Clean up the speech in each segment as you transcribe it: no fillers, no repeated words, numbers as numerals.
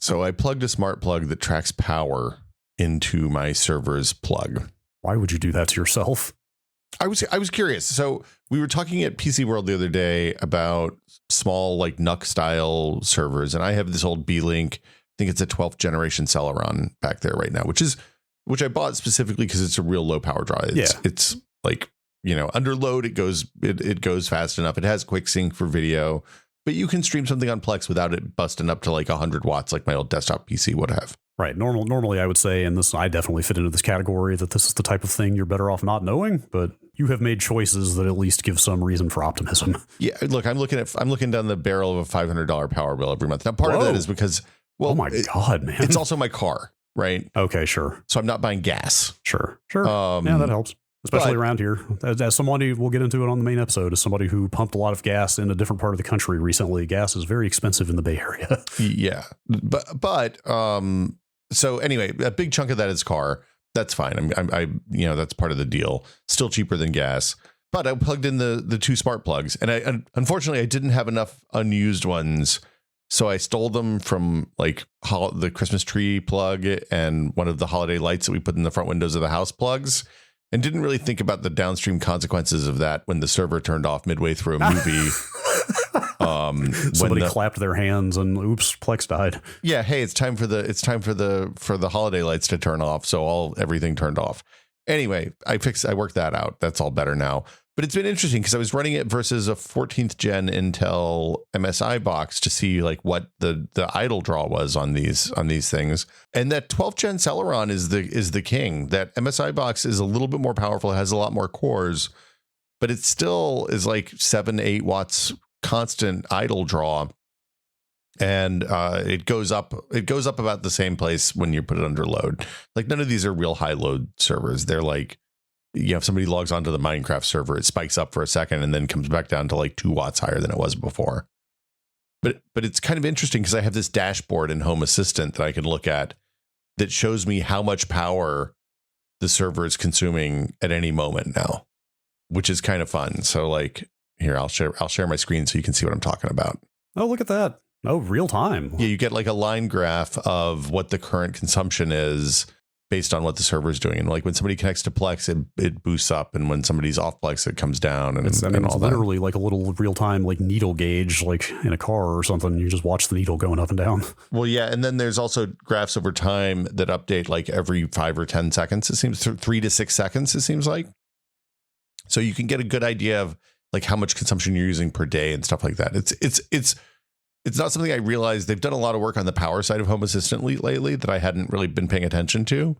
So I plugged a smart plug that tracks power into my server's plug. Why would you do that to yourself? I was curious. So we were talking at PC World the other day about small like NUC style servers, and I have this old B-Link. I think it's a 12th generation Celeron back there right now, which I bought specifically because it's a real low power draw. It's like, under load it goes fast enough. It has quick sync for video, but you can stream something on Plex without it busting up to like 100 watts like my old desktop PC would have. Right. Normally, I would say, and I definitely fit into this category, that this is the type of thing you're better off not knowing, but you have made choices that at least give some reason for optimism. Yeah. Look, I'm looking down the barrel of a $500 power bill every month. Now, part of that is because, oh my God, man, it's also my car, right? Okay, sure. So I'm not buying gas. Sure. Yeah, that helps. Especially around here. As somebody, we'll get into it on the main episode, as somebody who pumped a lot of gas in a different part of the country recently, gas is very expensive in the Bay Area. Yeah. But so anyway, a big chunk of that is car. That's fine. I that's part of the deal. Still cheaper than gas. But I plugged in the two smart plugs, and unfortunately I didn't have enough unused ones. So I stole them from like the Christmas tree plug and one of the holiday lights that we put in the front windows of the house plugs, and didn't really think about the downstream consequences of that when the server turned off midway through a movie. Somebody clapped their hands and oops, Plex died. Yeah. Hey, it's time for the holiday lights to turn off. So everything turned off. Anyway, I worked that out. That's all better now. But it's been interesting because I was running it versus a 14th gen Intel MSI box to see like what the idle draw was on these things. And that 12th gen Celeron is the king. That MSI box is a little bit more powerful. It has a lot more cores, but it still is like 7-8 watts constant idle draw. And it goes up about the same place when you put it under load. Like none of these are real high load servers. They're like, if somebody logs onto the Minecraft server, it spikes up for a second and then comes back down to like 2 watts higher than it was before. But it's kind of interesting because I have this dashboard in Home Assistant that I can look at that shows me how much power the server is consuming at any moment now, which is kind of fun. So like here, I'll share my screen so you can see what I'm talking about. Oh, look at that. Oh, real time. Yeah, you get like a line graph of what the current consumption is based on what the server is doing. And like when somebody connects to Plex, it boosts up. And when somebody's off Plex, it comes down. And it's literally like a little real time, like needle gauge, like in a car or something. You just watch the needle going up and down. Well, yeah. And then there's also graphs over time that update like every 5 or 10 seconds. It seems 3 to 6 seconds, it seems like. So you can get a good idea of like how much consumption you're using per day and stuff like that. It's not something I realized. They've done a lot of work on the power side of Home Assistant lately that I hadn't really been paying attention to.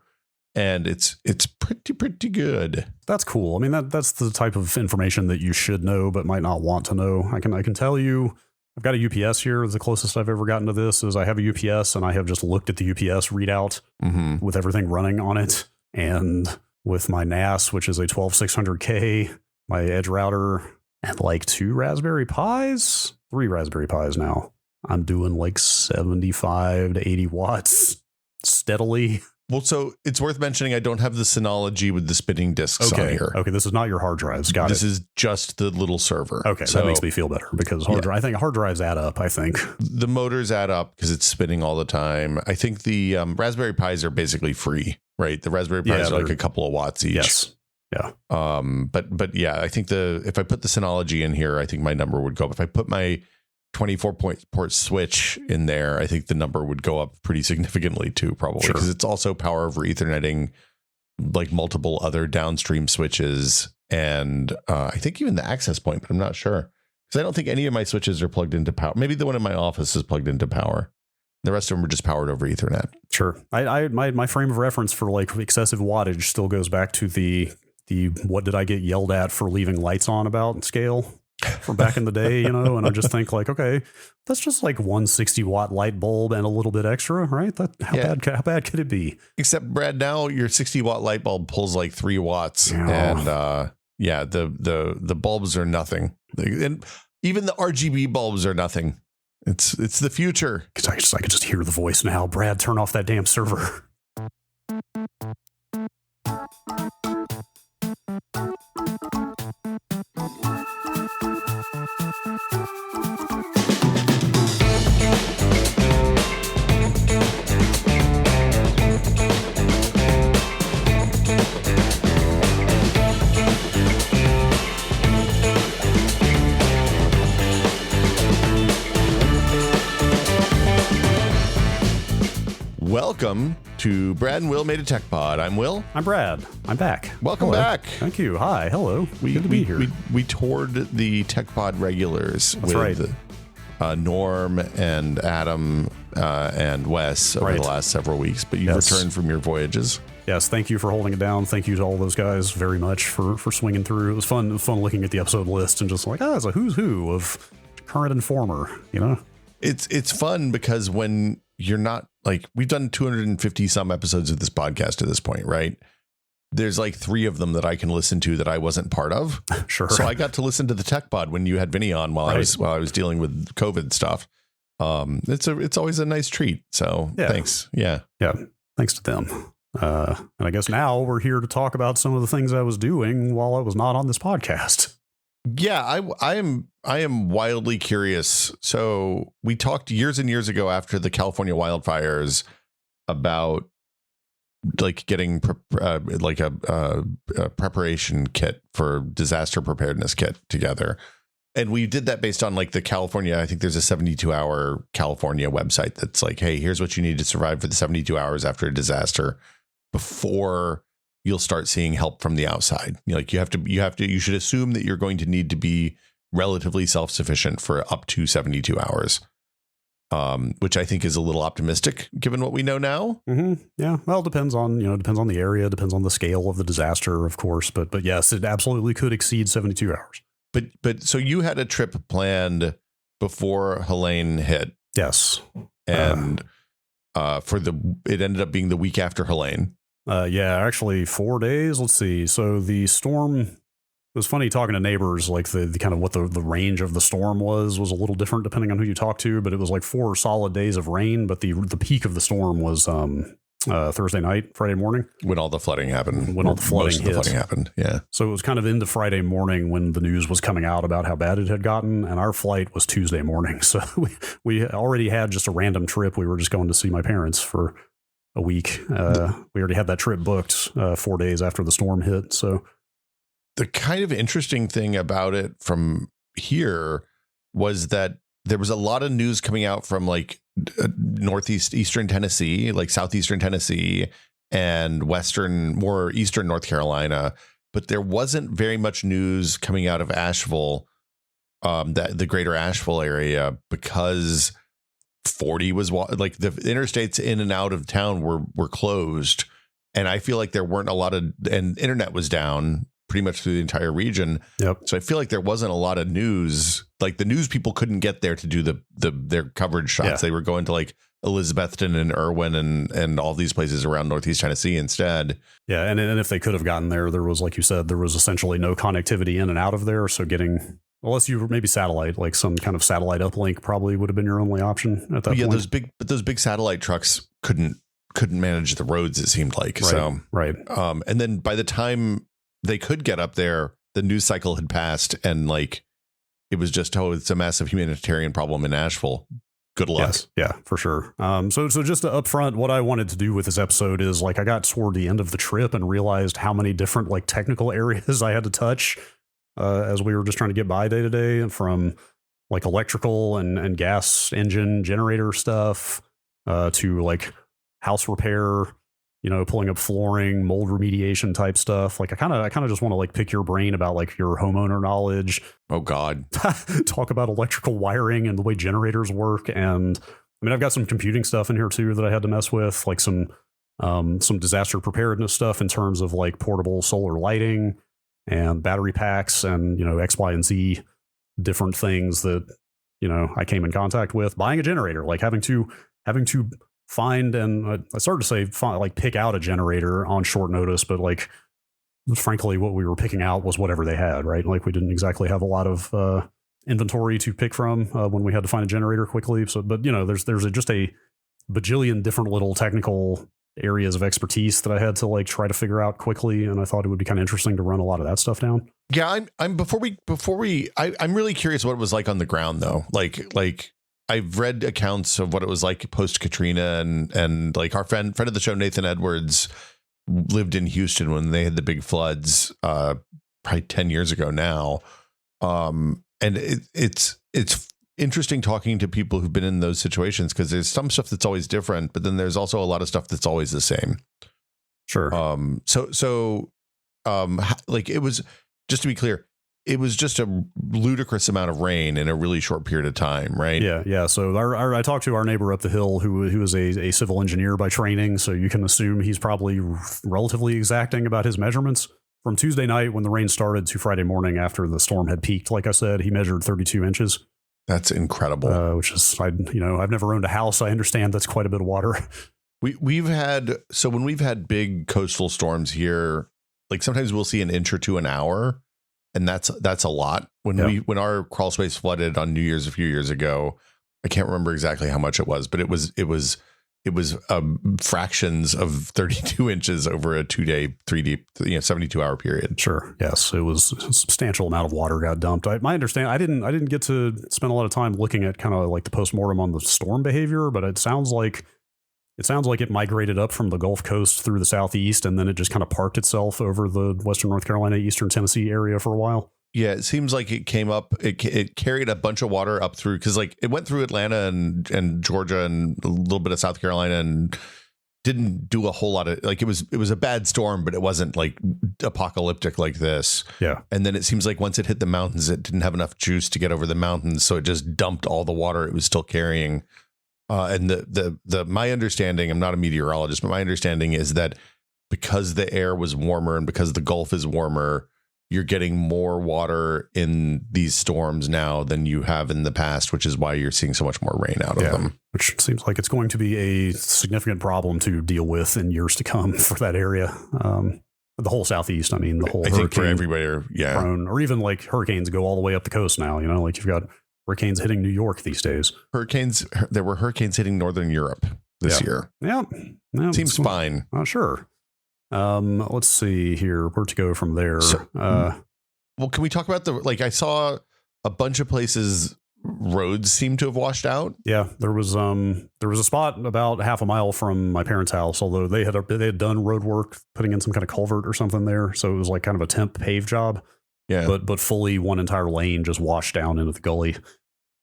And it's pretty good. That's cool. I mean, that's the type of information that you should know, but might not want to know. I can tell you, I've got a UPS here. The closest I've ever gotten to this is I have a UPS and I have just looked at the UPS readout with everything running on it. And with my NAS, which is a 12600K, my Edge router, and like 3 Raspberry Pis now, I'm doing like 75 to 80 watts steadily. Well, so it's worth mentioning I don't have the Synology with the spinning discs on here. Okay, this is not your hard drives. This is just the little server. Okay, so that makes me feel better because I think hard drives add up, I think. The motors add up because it's spinning all the time. I think the Raspberry Pis are basically free, right? The Raspberry Pis are like a couple of watts each. Yes. Yeah. But yeah, I think if I put the Synology in here, I think my number would go up. If I put my 24-port switch in there, I think the number would go up pretty significantly too, probably, because it's also power over Etherneting like multiple other downstream switches, and I think even the access point, but I'm not sure because I don't think any of my switches are plugged into power. Maybe the one in my office is plugged into power. The rest of them are just powered over Ethernet. Sure. My frame of reference for like excessive wattage still goes back to the what did I get yelled at for leaving lights on about scale from back in the day, and I just think like, okay, that's just like 160 watt light bulb and a little bit extra, right? How bad could it be? Except, Brad, now your 60 watt light bulb pulls like 3 watts, and the bulbs are nothing, and even the RGB bulbs are nothing. It's the future. Because I could just hear the voice now. Brad, turn off that damn server. Welcome to Brad and Will Made a Tech Pod. I'm Will. I'm Brad. I'm back. Welcome Hello. back. Thank you. Hi. Hello. Good to be here. We toured the Tech Pod regulars That's with Norm and Adam and Wes over the last several weeks, but you've returned from your voyages. Yes, thank you for holding it down. Thank you to all those guys very much for swinging through. It was fun. It was fun looking at the episode list and just like, it's a who's who of current and former, you know? It's fun because when you're not like, we've done 250 some episodes of this podcast at this point, right? There's like 3 of them that I can listen to that I wasn't part of. Sure. So I got to listen to the Tech Pod when you had Vinny on while I was dealing with COVID stuff. It's always a nice treat. So thanks. Yeah. Thanks to them. And I guess now we're here to talk about some of the things I was doing while I was not on this podcast. Yeah, I am wildly curious. So we talked years and years ago after the California wildfires about like getting a preparation kit for disaster preparedness kit together. And we did that based on like the California, I think there's a 72-hour California website that's like, hey, here's what you need to survive for the 72 hours after a disaster before you'll start seeing help from the outside. You should assume that you're going to need to be relatively self-sufficient for up to 72 hours. Which I think is a little optimistic given what we know now. Mm-hmm. Yeah. Well, depends on the area, depends on the scale of the disaster, of course. But yes, it absolutely could exceed 72 hours. But so you had a trip planned before Helene hit. Yes. And it ended up being the week after Helene. Actually 4 days. Let's see. So the storm, it was funny talking to neighbors, like the kind of what the range of the storm was a little different depending on who you talk to, but it was like 4 solid days of rain. But the peak of the storm was Thursday night, Friday morning. When all the flooding happened. When all the flooding hit. The flooding happened, yeah. So it was kind of into Friday morning when the news was coming out about how bad it had gotten, and our flight was Tuesday morning. So we already had just a random trip. We were just going to see my parents for a week. We already had that trip booked 4 days after the storm hit. So the kind of interesting thing about it from here was that there was a lot of news coming out from like eastern Tennessee, like southeastern Tennessee and more eastern North Carolina. But there wasn't very much news coming out of Asheville, the greater Asheville area, because 40 was like the interstates in and out of town were closed. And I feel like there weren't a lot of, and internet was down pretty much through the entire region. Yep. So I feel like there wasn't a lot of news. Like the news people couldn't get there to do their coverage shots. Yeah. They were going to like Elizabethton and Irwin and all these places around Northeast Tennessee instead. Yeah. And if they could have gotten there was, like you said, there was essentially no connectivity in and out of there. So unless you were maybe satellite, like some kind of satellite uplink probably would have been your only option at that point. Yeah, those big satellite trucks couldn't manage the roads, it seemed like. Right. And then by the time they could get up there, the news cycle had passed, and like it was just, it's a massive humanitarian problem in Asheville. Good luck. Yes, yeah, for sure. So just up front, what I wanted to do with this episode is like I got toward the end of the trip and realized how many different like technical areas I had to touch as we were just trying to get by day to day, and from like electrical and gas engine generator stuff to like house repair, pulling up flooring, mold remediation type stuff. Like I kind of just want to like pick your brain about like your homeowner knowledge. Oh God. Talk about electrical wiring and the way generators work. And I mean, I've got some computing stuff in here too that I had to mess with, like some disaster preparedness stuff in terms of like portable solar lighting and battery packs and, X, Y, and Z different things that, I came in contact with. Buying a generator, like having to find, and I started to say pick out a generator on short notice, but like frankly what we were picking out was whatever they had, right? Like we didn't exactly have a lot of inventory to pick from when we had to find a generator quickly. So but there's just a bajillion different little technical areas of expertise that I had to like try to figure out quickly, and I thought it would be kind of interesting to run a lot of that stuff down. Yeah, I'm really curious what it was like on the ground though. Like I've read accounts of what it was like post Katrina, and like our friend of the show Nathan Edwards lived in Houston when they had the big floods probably 10 years ago now. And it's interesting talking to people who've been in those situations, because there's some stuff that's always different, but then there's also a lot of stuff that's always the same. Sure. Like it was, just to be clear, it was just a ludicrous amount of rain in a really short period of time, right? Yeah. So I talked to our neighbor up the hill who is a civil engineer by training, so you can assume he's probably relatively exacting about his measurements. From Tuesday night when the rain started to Friday morning after the storm had peaked, like I said, he measured 32 inches. That's incredible. Which is, I've never owned a house. I understand that's quite a bit of water. We've had, so when we've had big coastal storms here, like sometimes we'll see an inch or two an hour. And that's a lot. When our crawl space flooded on New Year's a few years ago, I can't remember exactly how much it was, but it was fractions of 32 inches over a 72-hour period. Sure. Yes, it was a substantial amount of water got dumped. My understanding, I didn't get to spend a lot of time looking at kind of like the postmortem on the storm behavior, but it sounds like it migrated up from the Gulf Coast through the southeast, and then it just kind of parked itself over the western North Carolina, eastern Tennessee area for a while. Yeah, it seems like it came up. It carried a bunch of water up through, because like it went through Atlanta and Georgia and a little bit of South Carolina, and didn't do a whole lot of, like, it was a bad storm, but it wasn't like apocalyptic like this. Yeah. And then it seems like once it hit the mountains, it didn't have enough juice to get over the mountains, so it just dumped all the water it was still carrying. And my understanding, I'm not a meteorologist, but my understanding is that because the air was warmer and because the Gulf is warmer, you're getting more water in these storms now than you have in the past, which is why you're seeing so much more rain out of them. Which seems like it's going to be a significant problem to deal with in years to come for that area. The whole southeast, I mean, the whole I think for everybody, prone, or even like hurricanes go all the way up the coast now, like you've got hurricanes hitting New York these days. There were hurricanes hitting Northern Europe this year. Yeah. Seems fine. Sure. Let's see here where to go from there. Well, can we talk about I saw a bunch of places roads seem to have washed out. Yeah, there was a spot about half a mile from my parents' house, although they had done road work, putting in some kind of culvert or something there. So it was like kind of a temp pave job. Yeah. But fully one entire lane just washed down into the gully.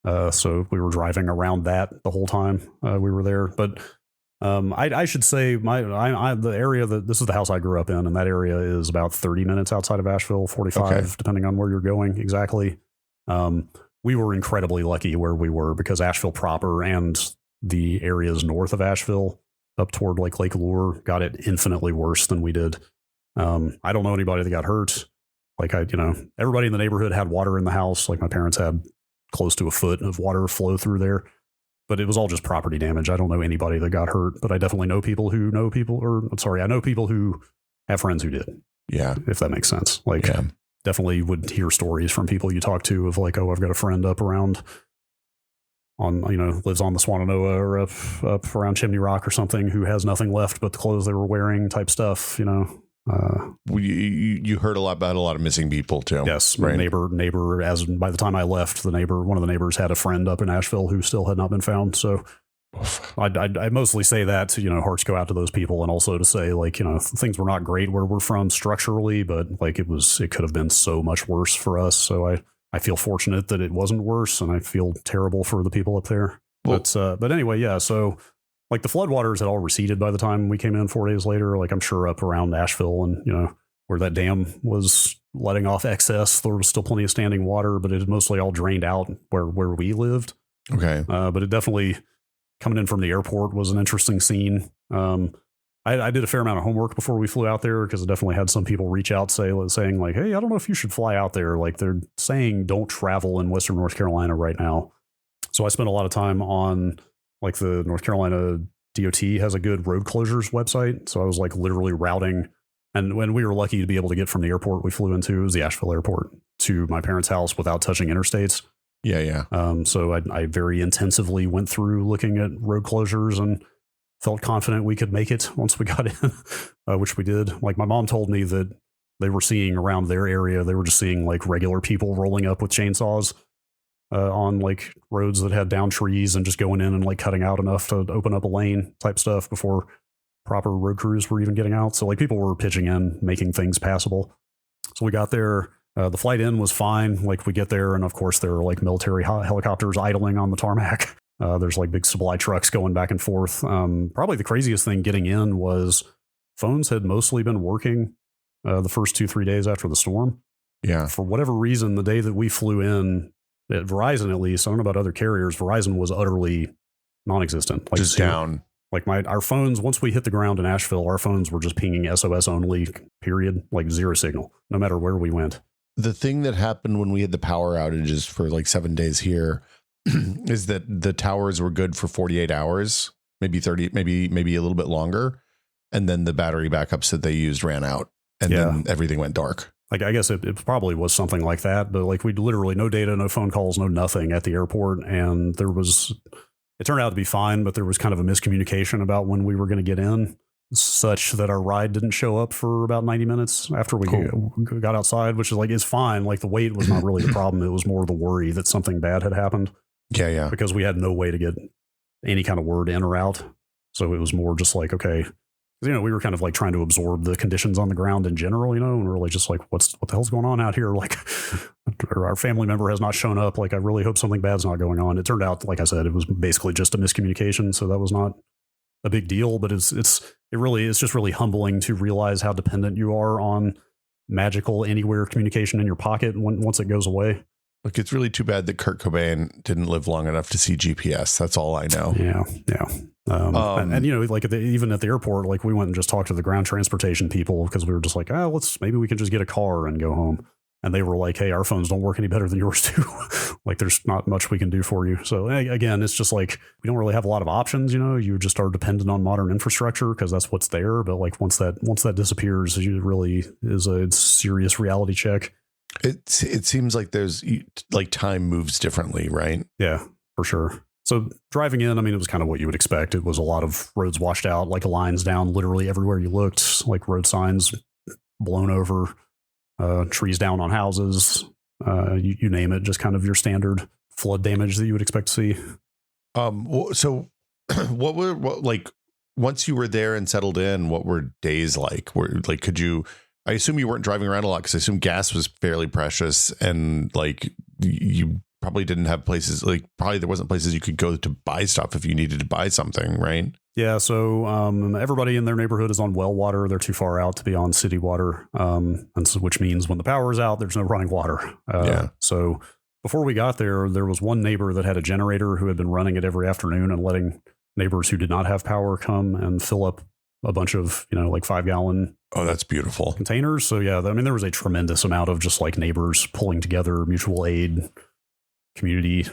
So we were driving around that the whole time we were there. But I should say the area this is the house I grew up in, and that area is about 30 minutes outside of Asheville, 45, depending on where you're going exactly. We were incredibly lucky where we were, because Asheville proper and the areas north of Asheville up toward like Lake Lure got it infinitely worse than we did. I don't know anybody that got hurt. Like everybody in the neighborhood had water in the house. Like my parents had close to a foot of water flow through there, but it was all just property damage. I don't know anybody that got hurt, but I definitely know people who know people, I know people who have friends who did. Yeah. If that makes sense. Definitely would hear stories from people you talk to of like, oh, I've got a friend up around lives on the Swannanoa or up around Chimney Rock or something, who has nothing left but the clothes they were wearing type stuff, You heard about a lot of missing people too. Yes, right. Neighbor. As by the time I left, one of the neighbors had a friend up in Asheville who still had not been found. So I mostly say that to, hearts go out to those people, and also to say things were not great where we're from structurally, but it could have been so much worse for us. So I feel fortunate that it wasn't worse, and I feel terrible for the people up there. Well, but anyway, yeah. So. Like the floodwaters had all receded by the time we came in 4 days later. Like I'm sure up around Asheville and, where that dam was letting off excess, there was still plenty of standing water, but it had mostly all drained out where we lived. Okay. But it definitely, coming in from the airport, was an interesting scene. I did a fair amount of homework before we flew out there, because I definitely had some people reach out saying like, hey, I don't know if you should fly out there. Like they're saying don't travel in Western North Carolina right now. So I spent a lot of time on like the North Carolina DOT has a good road closures website. So I was like literally routing. And when we were lucky to be able to get from the airport we flew into, it was the Asheville airport, to my parents' house without touching interstates. Yeah. So I very intensively went through looking at road closures and felt confident we could make it once we got in, which we did. Like my mom told me that they were seeing around their area, they were just seeing like regular people rolling up with chainsaws on like roads that had down trees and just going in and like cutting out enough to open up a lane type stuff before proper road crews were even getting out. So like people were pitching in, making things passable. So we got there. The flight in was fine. Like we get there, and of course there are like military helicopters idling on the tarmac. There's like big supply trucks going back and forth. Probably the craziest thing getting in was phones had mostly been working the first 2-3 days after the storm. Yeah. For whatever reason, the day that we flew in, at Verizon at least, I don't know about other carriers, Verizon was utterly non-existent. Like just down. Like our phones, once we hit the ground in Asheville, our phones were just pinging SOS only, period, like zero signal, no matter where we went. The thing that happened when we had the power outages for like 7 days here is that the towers were good for 48 hours, maybe 30, maybe a little bit longer. And then the battery backups that they used ran out, and then everything went dark. Like, I guess it probably was something like that, but like we literally no data, no phone calls, no nothing at the airport. And it turned out to be fine, but there was kind of a miscommunication about when we were going to get in, such that our ride didn't show up for about 90 minutes after we got outside, which is like, it's fine. Like the wait was not really the problem. It was more the worry that something bad had happened. Yeah. Because we had no way to get any kind of word in or out. So it was more just like, okay, we were kind of like trying to absorb the conditions on the ground in general, and we're like, just like, what the hell's going on out here? Like our family member has not shown up. Like, I really hope something bad's not going on. It turned out, like I said, it was basically just a miscommunication. So that was not a big deal, but it's just really humbling to realize how dependent you are on magical anywhere communication in your pocket once it goes away. Look, it's really too bad that Kurt Cobain didn't live long enough to see GPS. That's all I know. Yeah. And like even at the airport, like we went and just talked to the ground transportation people because we were just like, maybe we can just get a car and go home. And they were like, hey, our phones don't work any better than yours do. Like, there's not much we can do for you. So again, it's just like, we don't really have a lot of options. You just are dependent on modern infrastructure because that's what's there. But like once that disappears, it really is a serious reality check. It seems like there's like time moves differently, right? Yeah, for sure. So driving in, I mean, it was kind of what you would expect. It was a lot of roads washed out, like lines down literally everywhere you looked, like road signs blown over, trees down on houses, you name it, just kind of your standard flood damage that you would expect to see. So what once you were there and settled in, what were days like? I assume you weren't driving around a lot because I assume gas was fairly precious, and like you probably didn't have places, like probably there wasn't places you could go to buy stuff if you needed to buy something, right? Yeah. So everybody in their neighborhood is on well water. They're too far out to be on city water. And so, which means when the power is out, there's no running water. So before we got there was one neighbor that had a generator who had been running it every afternoon and letting neighbors who did not have power come and fill up a bunch of, like 5-gallon. Oh, that's beautiful. Containers. So yeah, I mean, there was a tremendous amount of just like neighbors pulling together, mutual aid, community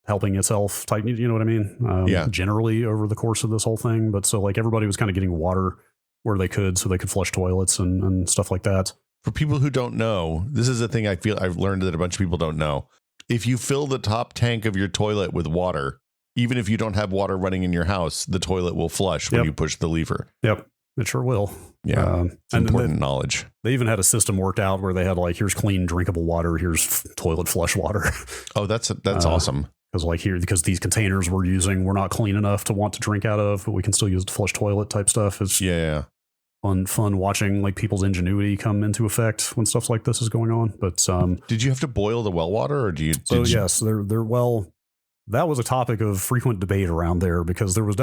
helping itself type, you know what I mean? Generally over the course of this whole thing. But so like everybody was kind of getting water where they could, so they could flush toilets and stuff like that. For people who don't know, this is a thing I feel I've learned that a bunch of people don't know. If you fill the top tank of your toilet with water, even if you don't have water running in your house, the toilet will flush when you push the lever. Yep. It sure will. Yeah. It's important knowledge. They even had a system worked out where they had like, here's clean, drinkable water. Here's toilet flush water. Oh, that's awesome. Because these containers we're using, we're not clean enough to want to drink out of, but we can still use the flush toilet type stuff. It's fun watching like people's ingenuity come into effect when stuff like this is going on. But did you have to boil the well water, or yes, that was a topic of frequent debate around there because there was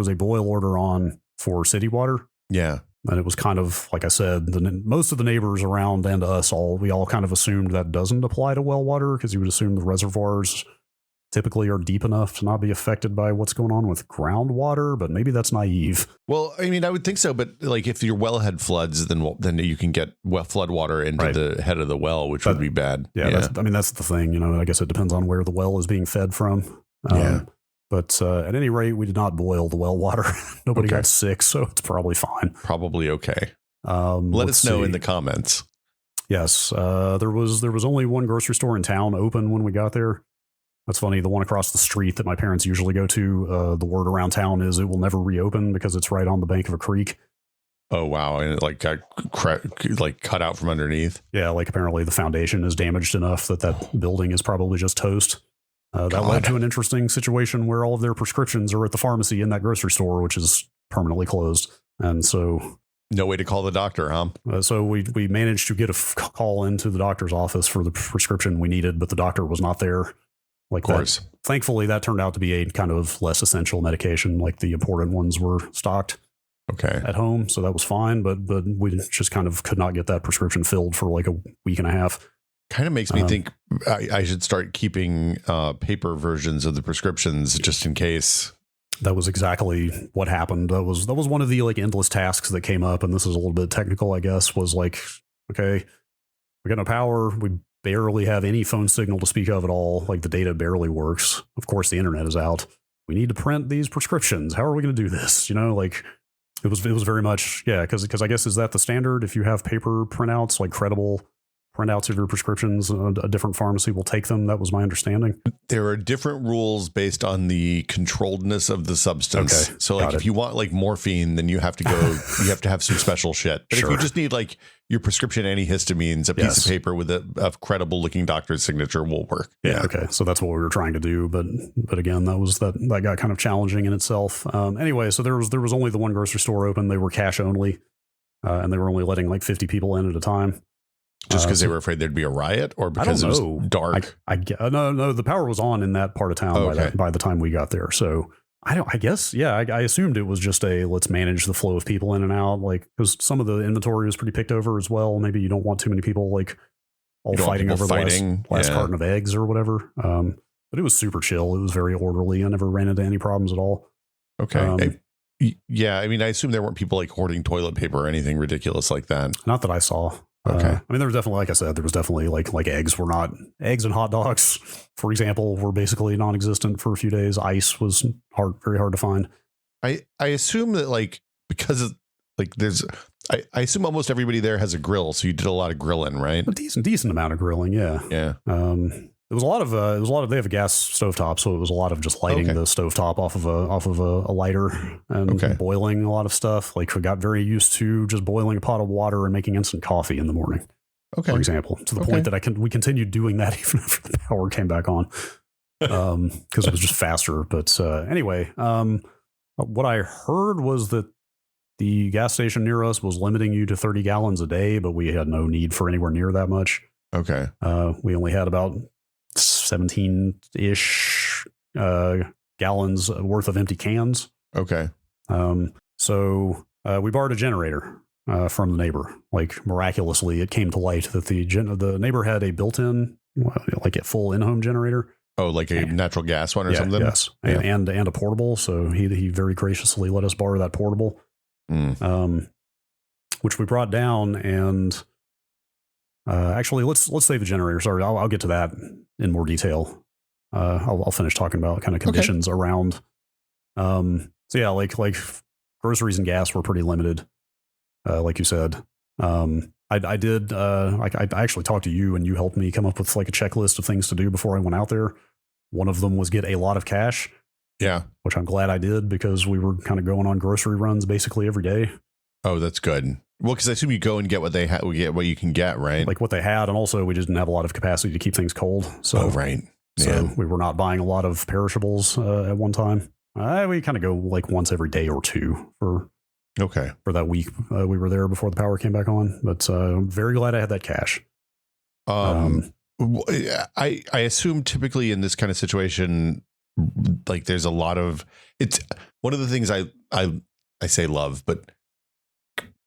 a boil order on for city water. Yeah. And it was kind of, like I said, most of the neighbors around and us we all kind of assumed that doesn't apply to well water because you would assume the reservoirs typically are deep enough to not be affected by what's going on with groundwater, but maybe that's naive. Well, I mean, I would think so, but like if your wellhead floods, then you can get flood water into the head of the well, which would be bad. Yeah. That's the thing, I guess it depends on where the well is being fed from. But at any rate, we did not boil the well water. Nobody got sick, so it's probably fine. Probably okay. Let us know in the comments. Yes, there was only one grocery store in town open when we got there. That's funny. The one across the street that my parents usually go to, the word around town is it will never reopen because it's right on the bank of a creek. Oh, wow. And it like got cut out from underneath. Yeah, like apparently the foundation is damaged enough that building is probably just toast. That led to an interesting situation where all of their prescriptions are at the pharmacy in that grocery store, which is permanently closed. And so No way to call the doctor, huh? So we managed to get a call into the doctor's office for the prescription we needed, but the doctor was not there. Like, of course. Thankfully, that turned out to be a kind of less essential medication. Like the important ones were stocked at home, so that was fine. But we just kind of could not get that prescription filled for like a week and a half. Kind of makes me think I should start keeping paper versions of the prescriptions just in case. That was exactly what happened. That was one of the like endless tasks that came up, and this is a little bit technical, I guess. Was like, okay, we got no power. We barely have any phone signal to speak of at all. Like the data barely works. Of course, the internet is out. We need to print these prescriptions. How are we going to do this? You know, like it was very much, yeah, because I guess, is that the standard? If you have paper printouts, like credible printouts of your prescriptions, a different pharmacy will take them. That was my understanding. There are different rules based on the controlledness of the substance. Okay, so like if you want like morphine, then you have to go, you have to have some special shit. But if you just need like your prescription antihistamines, a piece of paper with a credible looking doctor's signature will work. Yeah. Okay. So that's what we were trying to do. But again, that got kind of challenging in itself. Anyway, so there was only the one grocery store open. They were cash only. And they were only letting like 50 people in at a time. Just because they were afraid there'd be a riot, or because it was dark? No, the power was on in that part of town by the time we got there. So I guess, I assumed it was just let's manage the flow of people in and out. Like, because some of the inventory was pretty picked over as well. Maybe you don't want too many people like all fighting over the last carton of eggs or whatever. But it was super chill. It was very orderly. I never ran into any problems at all. Okay. Yeah. I mean, I assume there weren't people like hoarding toilet paper or anything ridiculous like that. Not that I saw. Okay. I mean, there was definitely, like I said, there was definitely like eggs and hot dogs, for example, were basically non-existent for a few days. Ice was very hard to find. I assume that like, because of, like there's, I assume almost everybody there has a grill. So you did a lot of grilling, right? A decent amount of grilling. Yeah. Yeah. It was a lot of they have a gas stovetop, so it was a lot of just lighting the stovetop off of a lighter and boiling a lot of stuff. Like, we got very used to just boiling a pot of water and making instant coffee in the morning. For example, to the point that we continued doing that even after the power came back on, because it was just faster. But anyway, what I heard was that the gas station near us was limiting you to 30 gallons a day, but we had no need for anywhere near that much. Okay. We only had about 17-ish gallons worth of empty cans. Okay. So we borrowed a generator from the neighbor. Like, miraculously, it came to light that the neighbor had a built-in, like a full in-home generator. Oh, like a natural gas one or something? Yes. Yeah. And a portable. So he very graciously let us borrow that portable, which we brought down. And actually, let's save the generator. Sorry, I'll get to that in more detail. I'll finish talking about kind of conditions around. So yeah, like groceries and gas were pretty limited, like you said. I did. I actually talked to you, and you helped me come up with like a checklist of things to do before I went out there. One of them was get a lot of cash. Yeah, which I'm glad I did, because we were kind of going on grocery runs basically every day. Oh, that's good. Well, because I assume you go and get what they have, get what you can get, right? Like what they had, and also we just didn't have a lot of capacity to keep things cold. So, right. So we were not buying a lot of perishables at one time. We kind of go like once every day or two for that week we were there before the power came back on. But I'm very glad I had that cash. I assume typically in this kind of situation, like there's a lot of, it's one of the things I say love, but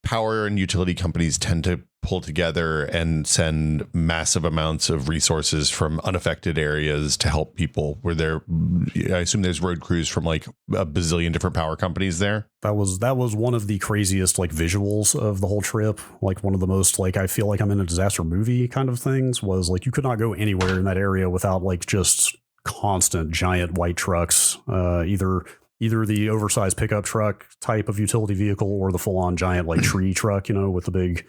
power and utility companies tend to pull together and send massive amounts of resources from unaffected areas to help people I assume there's road crews from like a bazillion different power companies there. That was one of the craziest like visuals of the whole trip. Like one of the most, like, I feel like I'm in a disaster movie kind of things, was like you could not go anywhere in that area without like just constant giant white trucks, either the oversized pickup truck type of utility vehicle or the full-on giant like tree truck, with the big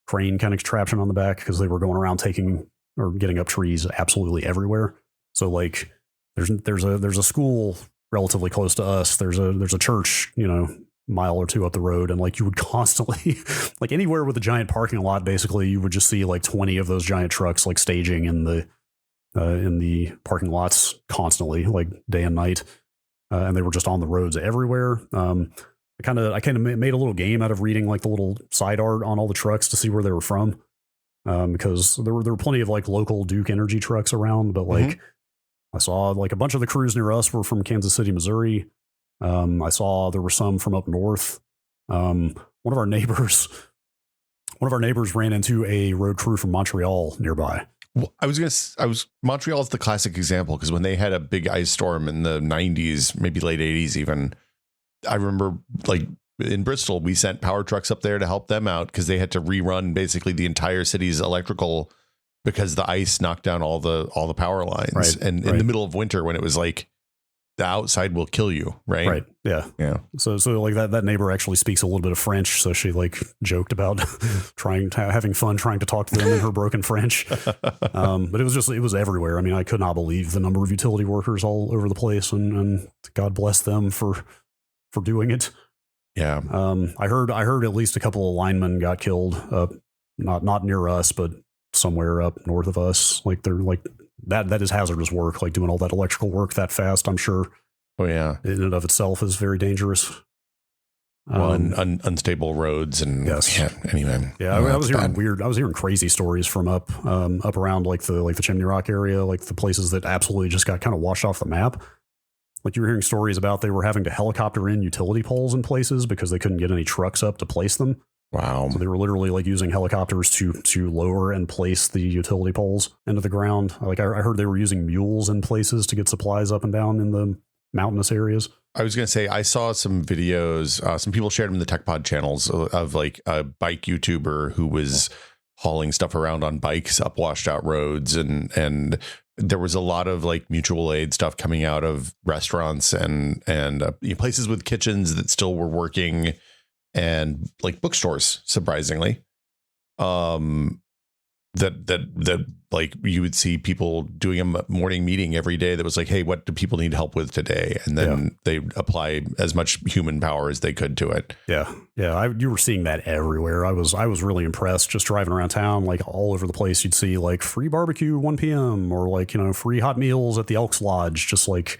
crane kind of contraption on the back, because they were going around taking or getting up trees absolutely everywhere. So like there's a school relatively close to us. There's a church, mile or two up the road, and like you would constantly like anywhere with a giant parking lot, basically you would just see like 20 of those giant trucks like staging in the parking lots constantly, like day and night. And they were just on the roads everywhere. Like I kind of made a little game out of reading like the little side art on all the trucks to see where they were from. Because there were plenty of like local Duke Energy trucks around, but like I saw like a bunch of the crews near us were from Kansas City, Missouri. I saw there were some from up north. One of our neighbors ran into a road crew from Montreal nearby. Well, Montreal's the classic example, because when they had a big ice storm in the 90s, maybe late 80s even, I remember like in Bristol, we sent power trucks up there to help them out because they had to rerun basically the entire city's electrical because the ice knocked down all the power lines. Right, and in the middle of winter, when it was like the outside will kill you, right? Right. Yeah. Yeah. So like that neighbor actually speaks a little bit of French, so she like joked about having fun trying to talk to them in her broken French. But it was everywhere. I mean, I could not believe the number of utility workers all over the place, and God bless them for doing it. Yeah. I heard at least a couple of linemen got killed, not near us, but somewhere up north of us. Like they're like that is hazardous work, like doing all that electrical work that fast. I'm sure. Oh yeah. In and of itself is very dangerous. Unstable roads and yes. Yeah. Anyway. Yeah. I was hearing crazy stories from up around like the Chimney Rock area, like the places that absolutely just got kind of washed off the map. Like you were hearing stories about they were having to helicopter in utility poles in places because they couldn't get any trucks up to place them. Wow. So they were literally like using helicopters to lower and place the utility poles into the ground. Like I heard they were using mules in places to get supplies up and down in the mountainous areas. I was going to say, I saw some videos, some people shared them in the Tech Pod channels of like a bike YouTuber who was hauling stuff around on bikes up washed out roads, and there was a lot of like mutual aid stuff coming out of restaurants and places with kitchens that still were working, and like bookstores, surprisingly, that like you would see people doing a morning meeting every day that was like, hey, what do people need help with today? And then they apply as much human power as they could to it. Yeah. You were seeing that everywhere. I was really impressed just driving around town, like all over the place. You'd see like free barbecue 1 p.m. or like, free hot meals at the Elks Lodge, just like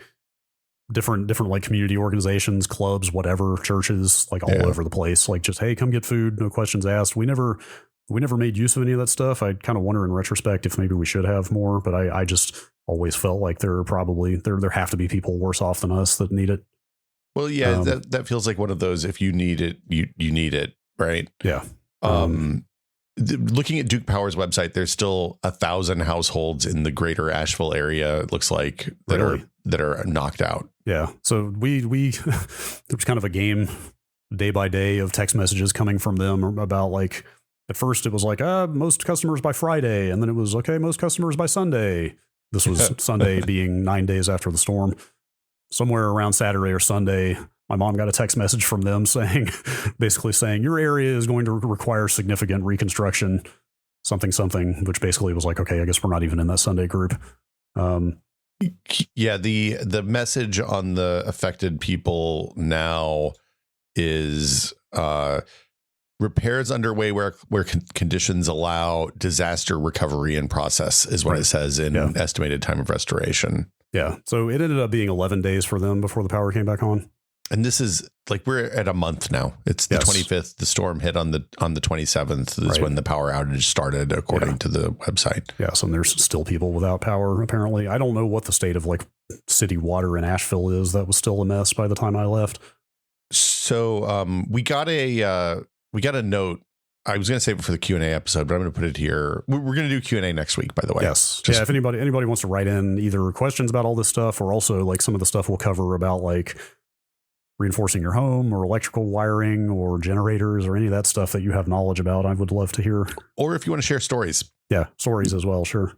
different like community organizations, clubs, whatever, churches, like all over the place. Like just, hey, come get food. No questions asked. We never made use of any of that stuff. I kind of wonder in retrospect if maybe we should have more, but I just always felt like there have to be people worse off than us that need it. Well, yeah, that feels like one of those, if you need it, you need it. Right. Yeah. Looking at Duke Power's website, there's still 1,000 households in the greater Asheville area. It looks like that are knocked out. Yeah. So we there was kind of a game day by day of text messages coming from them about like, at first it was like, most customers by Friday. And then it was, okay, most customers by Sunday. This was Sunday being 9 days after the storm. Somewhere around Saturday or Sunday, my mom got a text message from them basically saying, your area is going to require significant reconstruction, something, which basically was like, okay, I guess we're not even in that Sunday group. Yeah, the message on the affected people now is repairs underway where conditions allow disaster recovery and process is what it says in estimated time of restoration. Yeah. So it ended up being 11 days for them before the power came back on. And this is like, we're at a month now. It's the 25th. The storm hit on the 27th is when the power outage started, according to the website. Yes. And there's still people without power, apparently. I don't know what the state of like city water in Asheville is. That was still a mess by the time I left. So we got a note. I was going to save it for the Q&A episode, but I'm going to put it here. We're going to do Q&A next week, by the way. Yes. If anybody wants to write in either questions about all this stuff, or also like some of the stuff we'll cover about like reinforcing your home or electrical wiring or generators or any of that stuff that you have knowledge about, I would love to hear. Or if you want to share stories. Yeah. Stories as well. Sure.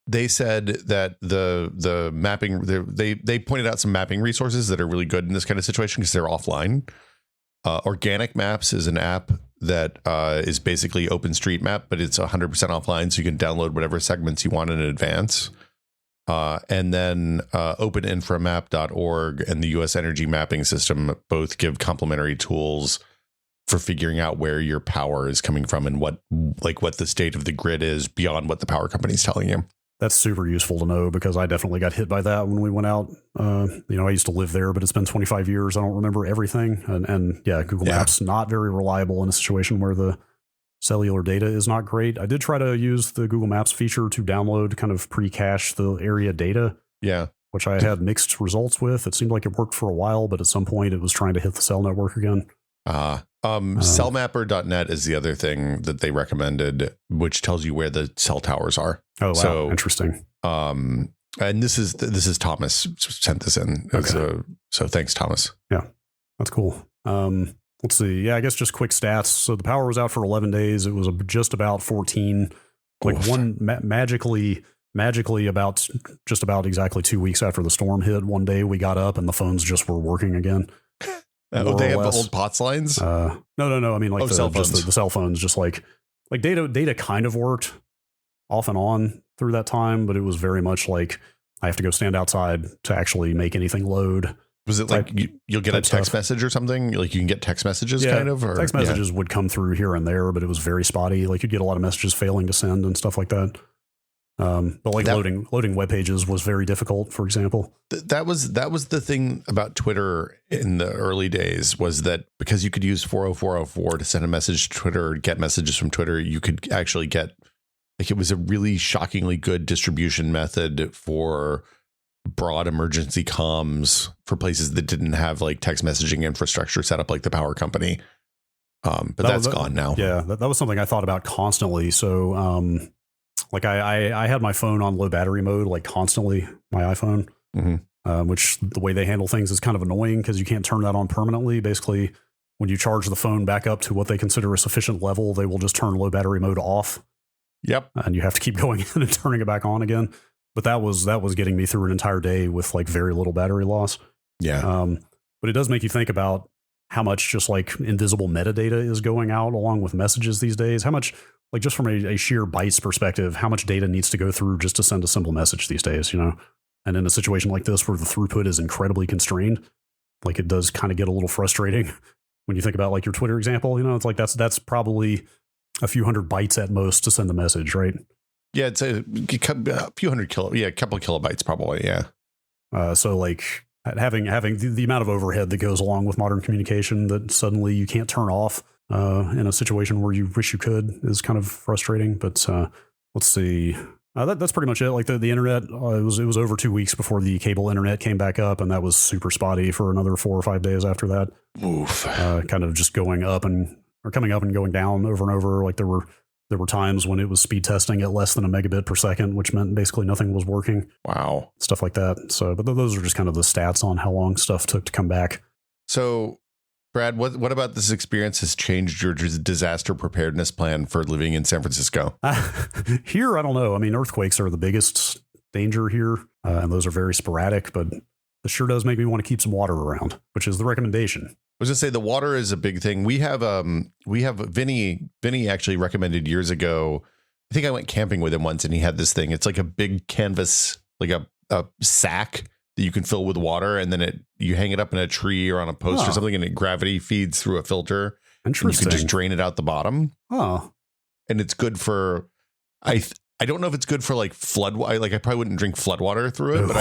They said that the mapping, they pointed out some mapping resources that are really good in this kind of situation because they're offline. Organic Maps is an app that is basically OpenStreetMap, but it's 100% offline, so you can download whatever segments you want in advance. And then openinframap.org and the U.S. Energy Mapping System both give complementary tools for figuring out where your power is coming from and what the state of the grid is beyond what the power company is telling you. That's super useful to know because I definitely got hit by that when we went out. I used to live there, but it's been 25 years. I don't remember everything. And yeah, Google Maps, not very reliable in a situation where the cellular data is not great. I did try to use the Google Maps feature to download kind of pre-cache the area data. Yeah. Which I had mixed results with. It seemed like it worked for a while, but at some point it was trying to hit the cell network again. Cellmapper.net is the other thing that they recommended, which tells you where the cell towers are. Oh, wow. So interesting. And this is Thomas sent this in. Okay. So thanks, Thomas. Yeah, that's cool. Let's see. Yeah, I guess just quick stats. So the power was out for 11 days. It was just about 14, like Oof. one magically about just about exactly 2 weeks after the storm hit. One day we got up and the phones just were working again. They have the old POTS lines? No. I mean, like cell phones. Just the cell phones, just like data kind of worked off and on through that time, but it was very much like I have to go stand outside to actually make anything load. Was it like you'll get a text message or something? Like you can get text messages kind of? Or, text messages would come through here and there, but it was very spotty. Like you'd get a lot of messages failing to send and stuff like that. But like loading web pages was very difficult, for example. That was the thing about Twitter in the early days, was that because you could use 40404 to send a message to Twitter or get messages from Twitter, you could actually get, like, it was a really shockingly good distribution method for broad emergency comms for places that didn't have like text messaging infrastructure set up like the power company. But that's gone now. Yeah, that was something I thought about constantly. So, like I had my phone on low battery mode, like constantly, my iPhone, which the way they handle things is kind of annoying because you can't turn that on permanently. Basically, when you charge the phone back up to what they consider a sufficient level, they will just turn low battery mode off. Yep. And you have to keep going in and turning it back on again. But that was getting me through an entire day with like very little battery loss. Yeah. But it does make you think about how much just like invisible metadata is going out along with messages these days. How much, like just from a sheer bytes perspective, how much data needs to go through just to send a simple message these days, you know? And in a situation like this where the throughput is incredibly constrained, like it does kind of get a little frustrating when you think about like your Twitter example, you know, it's like that's probably a few hundred bytes at most to send a message, right? Yeah, it's a few hundred a couple of kilobytes probably, yeah. So like having the amount of overhead that goes along with modern communication that suddenly you can't turn off in a situation where you wish you could is kind of frustrating. But let's see. That's pretty much it. Like the internet, it was over 2 weeks before the cable internet came back up, and that was super spotty for another 4 or 5 days after that. Oof. Kind of just coming up and going down over and over. Like there were times when it was speed testing at less than a megabit per second, which meant basically nothing was working. Wow. Stuff like that. So, but those are just kind of the stats on how long stuff took to come back. So, Brad, what about this experience has changed your disaster preparedness plan for living in San Francisco? Here, I don't know. I mean, earthquakes are the biggest danger here, and those are very sporadic, but it sure does make me want to keep some water around, which is the recommendation. I was going to say the water is a big thing. We have Vinny actually recommended years ago. I think I went camping with him once and he had this thing. It's like a big canvas, like a sack that you can fill with water, and then you hang it up in a tree or on a post or something, and it gravity feeds through a filter. Interesting. And you can just drain it out the bottom. Oh. And it's good for, I don't know if it's good for like flood. Like I probably wouldn't drink flood water through it, but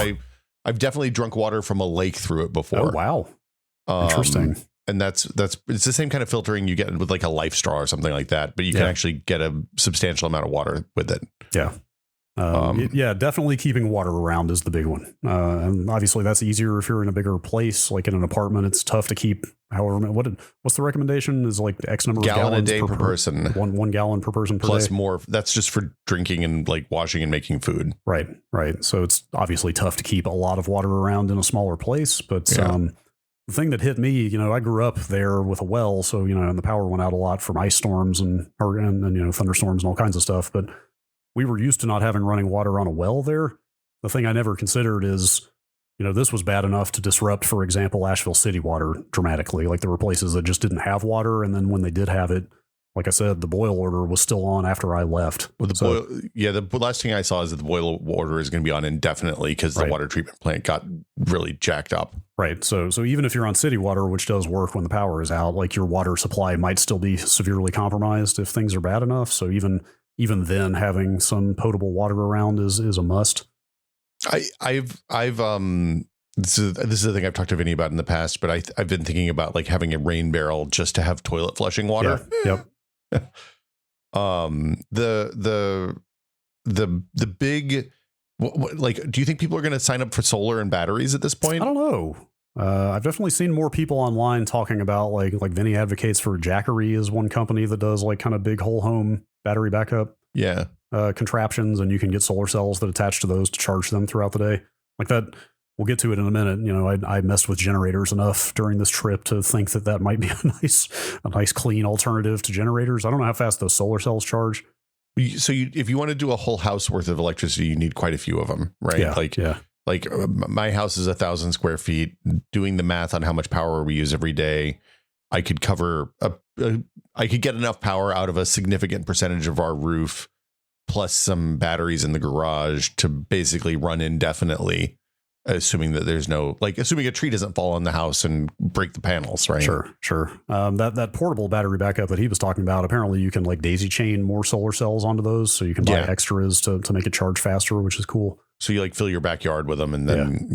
I've definitely drunk water from a lake through it before. Oh, wow. Interesting. And it's the same kind of filtering you get with like a life straw or something like that, but you can actually get a substantial amount of water with it. Yeah. Definitely keeping water around is the big one. And obviously that's easier if you're in a bigger place, like in an apartment. It's tough to keep what's the recommendation is like X number of gallons a day per person. 1 gallon per person per plus day. More. That's just for drinking and like washing and making food. Right. So it's obviously tough to keep a lot of water around in a smaller place, but the thing that hit me, you know, I grew up there with a well, so, you know, and the power went out a lot from ice storms and you know, thunderstorms and all kinds of stuff. But we were used to not having running water on a well there. The thing I never considered is, you know, this was bad enough to disrupt, for example, Asheville city water dramatically. Like there were places that just didn't have water. And then when they did have it, like I said, the boil order was still on after I left. Well, the last thing I saw is that the boil order is going to be on indefinitely because the water treatment plant got really jacked up. Right. So even if you're on city water, which does work when the power is out, like your water supply might still be severely compromised if things are bad enough. So even even then, having some potable water around is a must. I've this is the thing I've talked to Vinny about in the past, but I've been thinking about like having a rain barrel just to have toilet flushing water. Yeah. Yep. The big, like, do you think people are going to sign up for solar and batteries at this point? I don't know. I've definitely seen more people online talking about like Vinny advocates for Jackery is one company that does like kind of big whole home battery backup contraptions, and you can get solar cells that attach to those to charge them throughout the day. Like that, we'll get to it in a minute. You know, I messed with generators enough during this trip to think that might be a nice clean alternative to generators. I don't know how fast those solar cells charge. So if you want to do a whole house worth of electricity, you need quite a few of them, right? Yeah. Like my house is 1,000 square feet. Doing the math on how much power we use every day, I could cover I could get enough power out of a significant percentage of our roof, plus some batteries in the garage to basically run indefinitely, assuming that there's assuming a tree doesn't fall on the house and break the panels, right? Sure. That portable battery backup that he was talking about, apparently you can like daisy chain more solar cells onto those, so you can buy extras to make it charge faster, which is cool. So you like fill your backyard with them, and then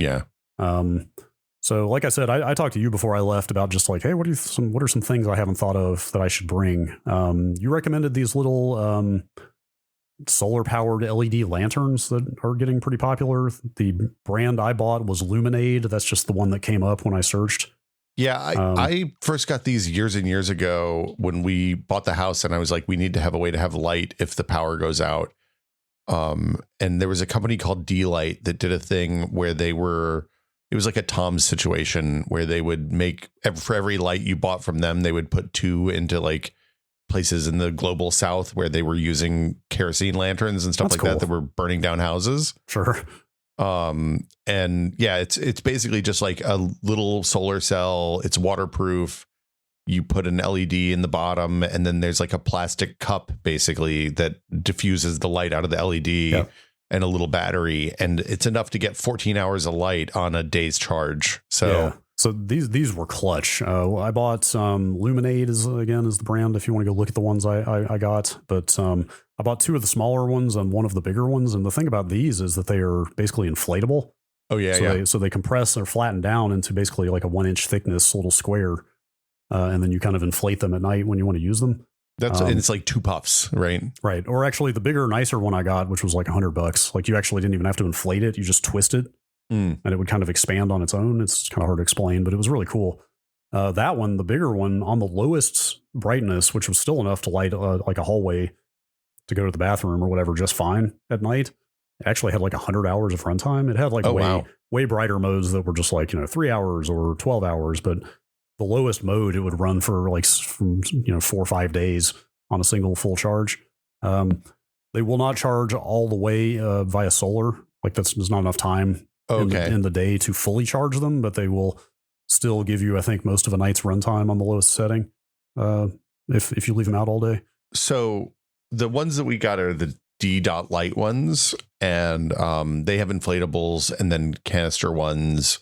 So like I said, I talked to you before I left about just like, hey, what are some things I haven't thought of that I should bring? You recommended these little solar powered LED lanterns that are getting pretty popular. The brand I bought was Luminade. That's just the one that came up when I searched. Yeah, I first got these years and years ago when we bought the house, and I was like, we need to have a way to have light if the power goes out. And there was a company called D-Light that did a thing where it was like a Tom's situation where they would make for every light you bought from them, they would put 2 into like places in the global south where they were using kerosene lanterns and stuff that were burning down houses. Sure. And yeah, it's basically just like a little solar cell. It's waterproof. You put an LED in the bottom, and then there's like a plastic cup basically that diffuses the light out of the LED and a little battery. And it's enough to get 14 hours of light on a day's charge. So these were clutch. I bought Luminade is the brand if you want to go look at the ones I got. But I bought 2 of the smaller ones and 1 of the bigger ones. And the thing about these is that they are basically inflatable. Oh yeah. So they compress or flatten down into basically like a 1-inch thickness little square. And then you kind of inflate them at night when you want to use them. And it's like 2 puffs, right? Right. Or actually the bigger, nicer one I got, which was like $100. Like you actually didn't even have to inflate it. You just twist it and it would kind of expand on its own. It's kind of hard to explain, but it was really cool. That one, the bigger one on the lowest brightness, which was still enough to light like a hallway to go to the bathroom or whatever, just fine at night. It actually had like 100 hours of runtime. It had like way brighter modes that were just like, 3 hours or 12 hours, but the lowest mode, it would run for like from 4 or 5 days on a single full charge. They will not charge all the way via solar. Like there's not enough time in the day to fully charge them, but they will still give you, I think, most of a night's runtime on the lowest setting if you leave them out all day. So the ones that we got are the D.Light ones, and they have inflatables and then canister ones.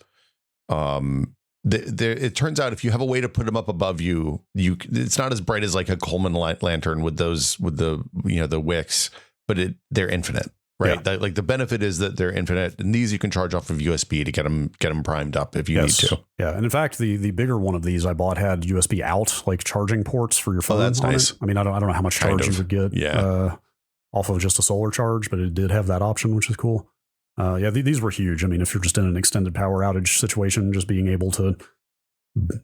It turns out if you have a way to put them up above you, it's not as bright as like a Coleman lantern with the wicks, but they're infinite, right? Yeah. Like the benefit is that they're infinite, and these you can charge off of USB to get them primed up if you need to. Yeah, and in fact, the bigger one of these I bought had USB out, like charging ports for your phone. Oh, that's nice. I mean, I don't know how much charge you would get off of just a solar charge, but it did have that option, which is cool. These were huge. I mean, if you're just in an extended power outage situation, just being able to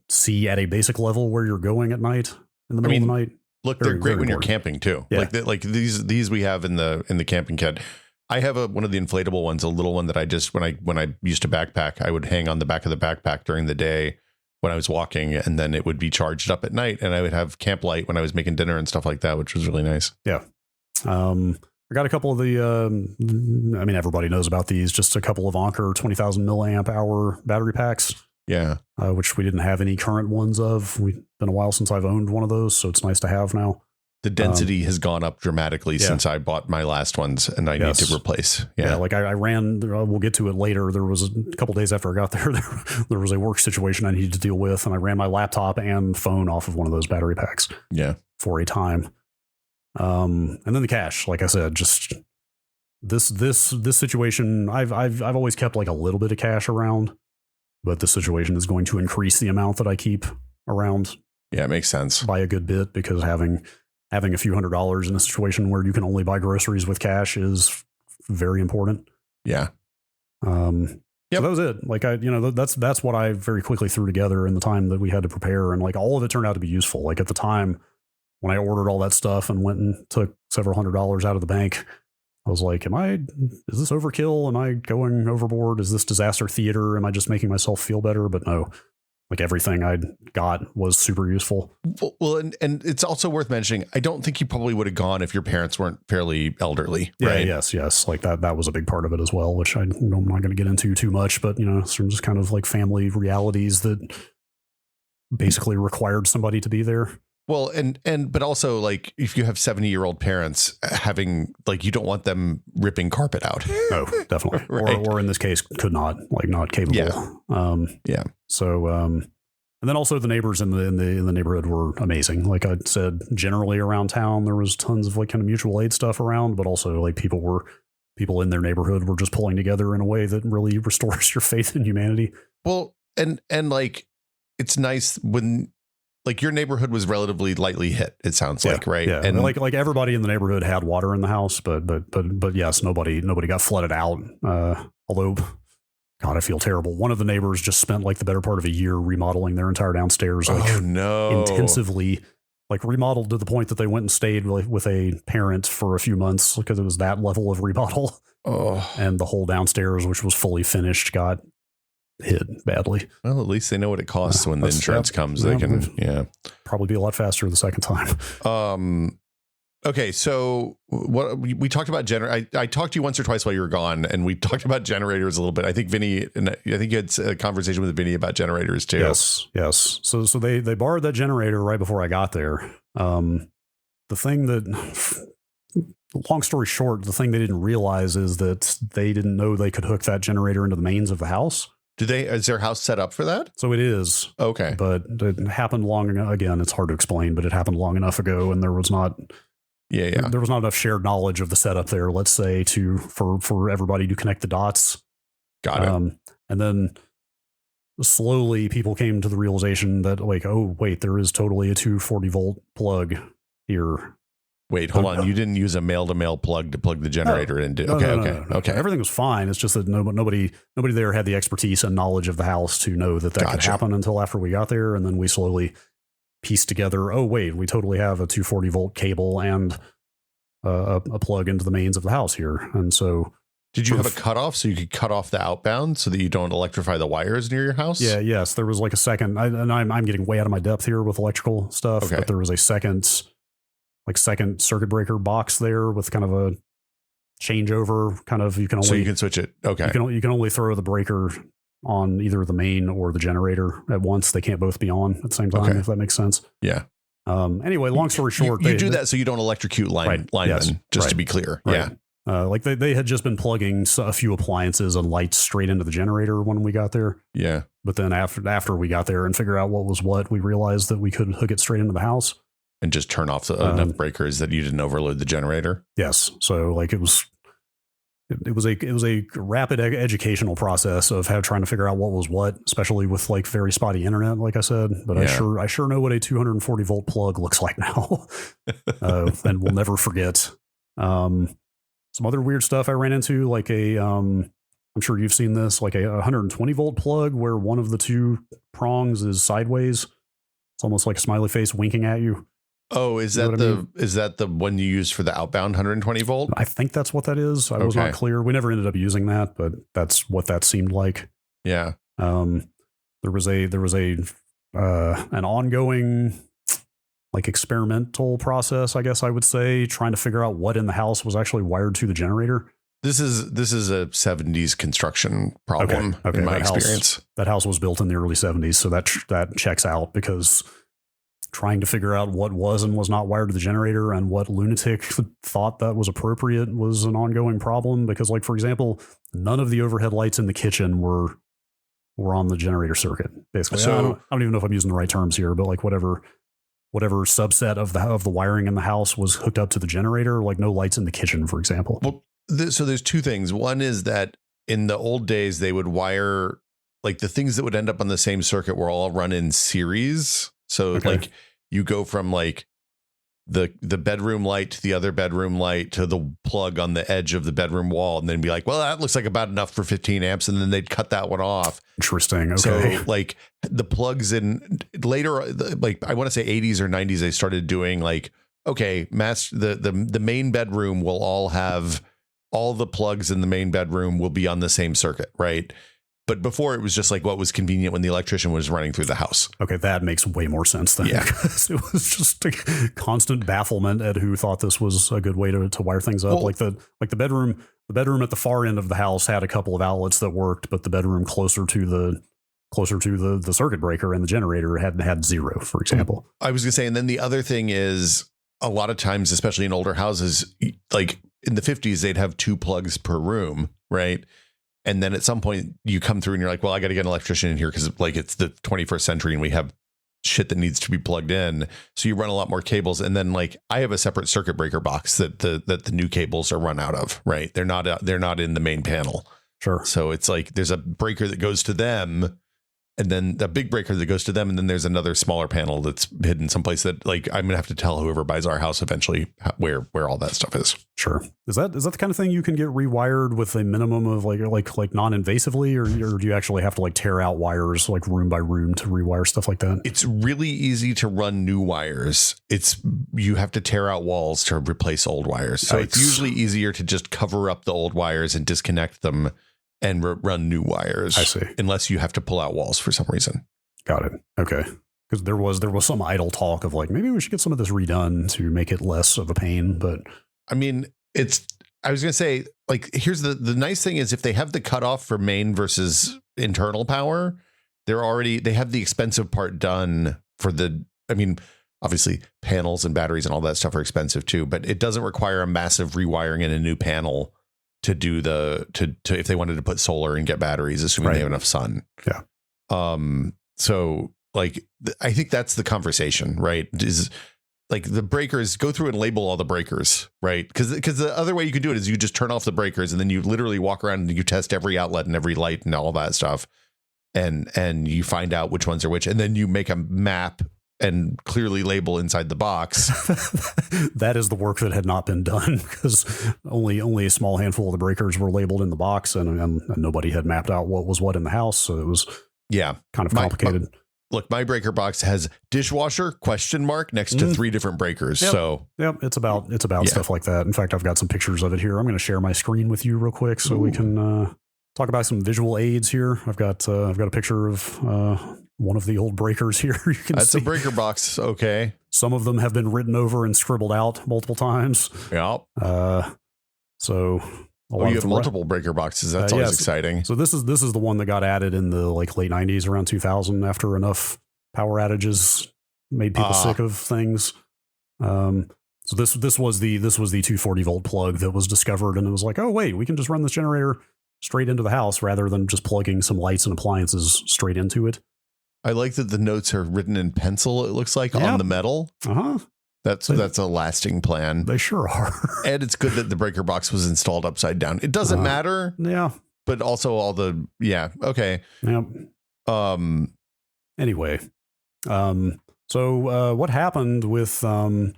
see at a basic level where you're going at night in the middle of the night. Look, they're great when you're camping too. Yeah. Like these we have in the camping kit. I have one of the inflatable ones, a little one that I just when I used to backpack, I would hang on the back of the backpack during the day when I was walking, and then it would be charged up at night, and I would have camp light when I was making dinner and stuff like that, which was really nice. Yeah. I got a couple of the, I mean, everybody knows about these, just a couple of Anker 20,000 milliamp hour battery packs. Yeah. Which we didn't have any current ones of. It's been a while since I've owned one of those, so it's nice to have now. The density has gone up dramatically since I bought my last ones, and I need to replace. Yeah. Like I ran, we'll get to it later. There was a couple days after I got there, there was a work situation I needed to deal with, and I ran my laptop and phone off of one of those battery packs. Yeah. For a time. And then the cash, like I said, just this situation, I've always kept like a little bit of cash around, but this situation is going to increase the amount that I keep around. Yeah, it makes sense. By a good bit, because having a few $100s in a situation where you can only buy groceries with cash is very important. Yeah. So that was it. Like that's what I very quickly threw together in the time that we had to prepare. And like all of it turned out to be useful. Like at the time when I ordered all that stuff and went and took several $100s out of the bank, I was like, is this overkill? Am I going overboard? Is this disaster theater? Am I just making myself feel better? But no, like everything I got was super useful. Well, and it's also worth mentioning, I don't think you probably would have gone if your parents weren't fairly elderly, right? Yeah, yes. Like that was a big part of it as well, which I'm not going to get into too much, but some just kind of like family realities that basically required somebody to be there. Well, but also like if you have 70-year-old parents having like, you don't want them ripping carpet out. No, definitely. Right. Or in this case, could not, like not capable. Yeah. So, and then also the neighbors in the neighborhood were amazing. Like I said, generally around town, there was tons of like kind of mutual aid stuff around, but also like people in their neighborhood were just pulling together in a way that really restores your faith in humanity. Well, and like, it's nice when, like your neighborhood was relatively lightly hit, it sounds like, right? Yeah. And like everybody in the neighborhood had water in the house, but yes, nobody got flooded out. Although, God, I feel terrible. One of the neighbors just spent like the better part of a year remodeling their entire downstairs, like intensively, like remodeled to the point that they went and stayed with a parent for a few months because it was that level of remodel. And the whole downstairs, which was fully finished, got hit badly. Well, at least they know what it costs when the insurance comes. They can, probably be a lot faster the second time. Okay, so what we talked about I talked to you once or twice while you were gone, and we talked about generators a little bit. I think Vinny, and I think you had a conversation with Vinny about generators too. Yes. So they borrowed that generator right before I got there. The thing that, long story short, the thing they didn't realize is that they didn't know they could hook that generator into the mains of the house. Is their house set up for that? So it is. Okay. But it happened again, it's hard to explain, but it happened long enough ago, and there was not there was not enough shared knowledge of the setup there, let's say, for everybody to connect the dots. Got it. And then slowly people came to the realization that like, oh wait, there is totally a 240 volt plug here. Wait, hold on. You didn't use a male-to-male plug to plug the generator into. Okay. Everything was fine. It's just that nobody there had the expertise and knowledge of the house to know that could happen until after we got there. And then we slowly pieced together, oh, wait, we totally have a 240 volt cable and a plug into the mains of the house here. And so... Did you have a cutoff so you could cut off the outbound so that you don't electrify the wires near your house? Yeah, yes. There was like a second... I'm getting way out of my depth here with electrical stuff, but there was a second circuit breaker box there with kind of a changeover kind of, you can switch it. Okay. You can only throw the breaker on either the main or the generator at once. They can't both be on at the same time, if that makes sense. Yeah. Anyway, long story short, you do that so you don't electrocute linemen, to be clear. Right. Yeah. Like they had just been plugging a few appliances and lights straight into the generator when we got there. Yeah. But then after we got there and figured out what was what, we realized that we could hook it straight into the house. And just turn off enough breakers that you didn't overload the generator. Yes. So like it was a rapid educational process of trying to figure out what was what, especially with like very spotty internet, like I said. But I sure know what a 240 volt plug looks like now, and we'll never forget. Some other weird stuff I ran into, like I'm sure you've seen this, like a 120 volt plug where one of the two prongs is sideways. It's almost like a smiley face winking at you. Oh, is that the one you use for the outbound 120 volt? I think that's what that is. I was not clear. We never ended up using that, but that's what that seemed like. Yeah. There was an ongoing like experimental process, I guess I would say, trying to figure out what in the house was actually wired to the generator. This is a 70s construction problem in my experience. That house was built in the early 70s, so that checks out, because trying to figure out what was and was not wired to the generator and what lunatic thought that was appropriate was an ongoing problem. Because, like, for example, none of the overhead lights in the kitchen were on the generator circuit, basically. So, I don't even know if I'm using the right terms here, but like whatever whatever subset of the wiring in the house was hooked up to the generator, like no lights in the kitchen, for example. Well, so there's two things. One is that in the old days, they would wire like the things that would end up on the same circuit were all run in series. So like you go from like the bedroom light to the other bedroom light to the plug on the edge of the bedroom wall, and then be like, well, that looks like about enough for 15 amps. And then they'd cut that one off. Interesting. Okay. So like the plugs in later, like I want to say 80s or 90s, they started doing like, okay, the main bedroom will all have all the plugs in the main bedroom will be on the same circuit. Right. But before it was just like what was convenient when the electrician was running through the house. Okay, that makes way more sense then. Yeah. Because it was just a constant bafflement at who thought this was a good way to wire things up. Well, like the bedroom at the far end of the house had a couple of outlets that worked, but the bedroom closer to the circuit breaker and the generator had zero, for example. I was gonna say, and then the other thing is a lot of times, especially in older houses, like in the 50s, they'd have 2 plugs per room, right? And then at some point you come through and you're like, well, I got to get an electrician in here because like it's the 21st century and we have shit that needs to be plugged in. So you run a lot more cables. And then like I have a separate circuit breaker box that the new cables are run out of. Right. They're not in the main panel. Sure. So it's like there's a breaker that goes to them, and then the big breaker that goes to them. And then there's another smaller panel that's hidden someplace that like I'm going to have to tell whoever buys our house eventually where all that stuff is. Sure. Is that the kind of thing you can get rewired with a minimum of like non-invasively, or do you actually have to like tear out wires like room by room to rewire stuff like that? It's really easy to run new wires. You have to tear out walls to replace old wires. So it's usually easier to just cover up the old wires and disconnect them and run new wires. I see. Unless you have to pull out walls for some reason. Got it. Okay. Because there was some idle talk of like, maybe we should get some of this redone to make it less of a pain. But I mean, I was going to say, like, here's the nice thing is if they have the cutoff for main versus internal power, they have the expensive part done for obviously panels and batteries and all that stuff are expensive too, but it doesn't require a massive rewiring in a new panel to do if they wanted to put solar and get batteries, assuming they have enough sun. Yeah. So like, I think that's the conversation, right? Is like the breakers, go through and label all the breakers, right? Because the other way you could do it is you just turn off the breakers and then you literally walk around and you test every outlet and every light and all that stuff. And you find out which ones are which. And then you make a map and clearly label inside the box. That is the work that had not been done because only a small handful of the breakers were labeled in the box and nobody had mapped out what was what in the house. So it was kind of complicated. Look, my breaker box has dishwasher ? Next to 3 different breakers. Yep. So it's about stuff like that. In fact, I've got some pictures of it here. I'm going to share my screen with you real quick so we can talk about some visual aids here. I've got a picture of one of the old breakers here. You can That's see. a breaker box. Okay. Some of them have been written over and scribbled out multiple times. Yeah. So you have multiple breaker boxes. That's always exciting. So this is the one that got added in the like late 90s, around 2000, after enough power outages made people sick of things. So this was the 240 volt plug that was discovered, and it was like, oh wait, we can just run this generator straight into the house rather than just plugging some lights and appliances straight into it. I like that the notes are written in pencil, it looks like, on the metal. Uh-huh. That's a lasting plan. They sure are. And it's good that the breaker box was installed upside down. It doesn't matter. Yeah. But also all the, okay. Yep. Anyway. So what happened with the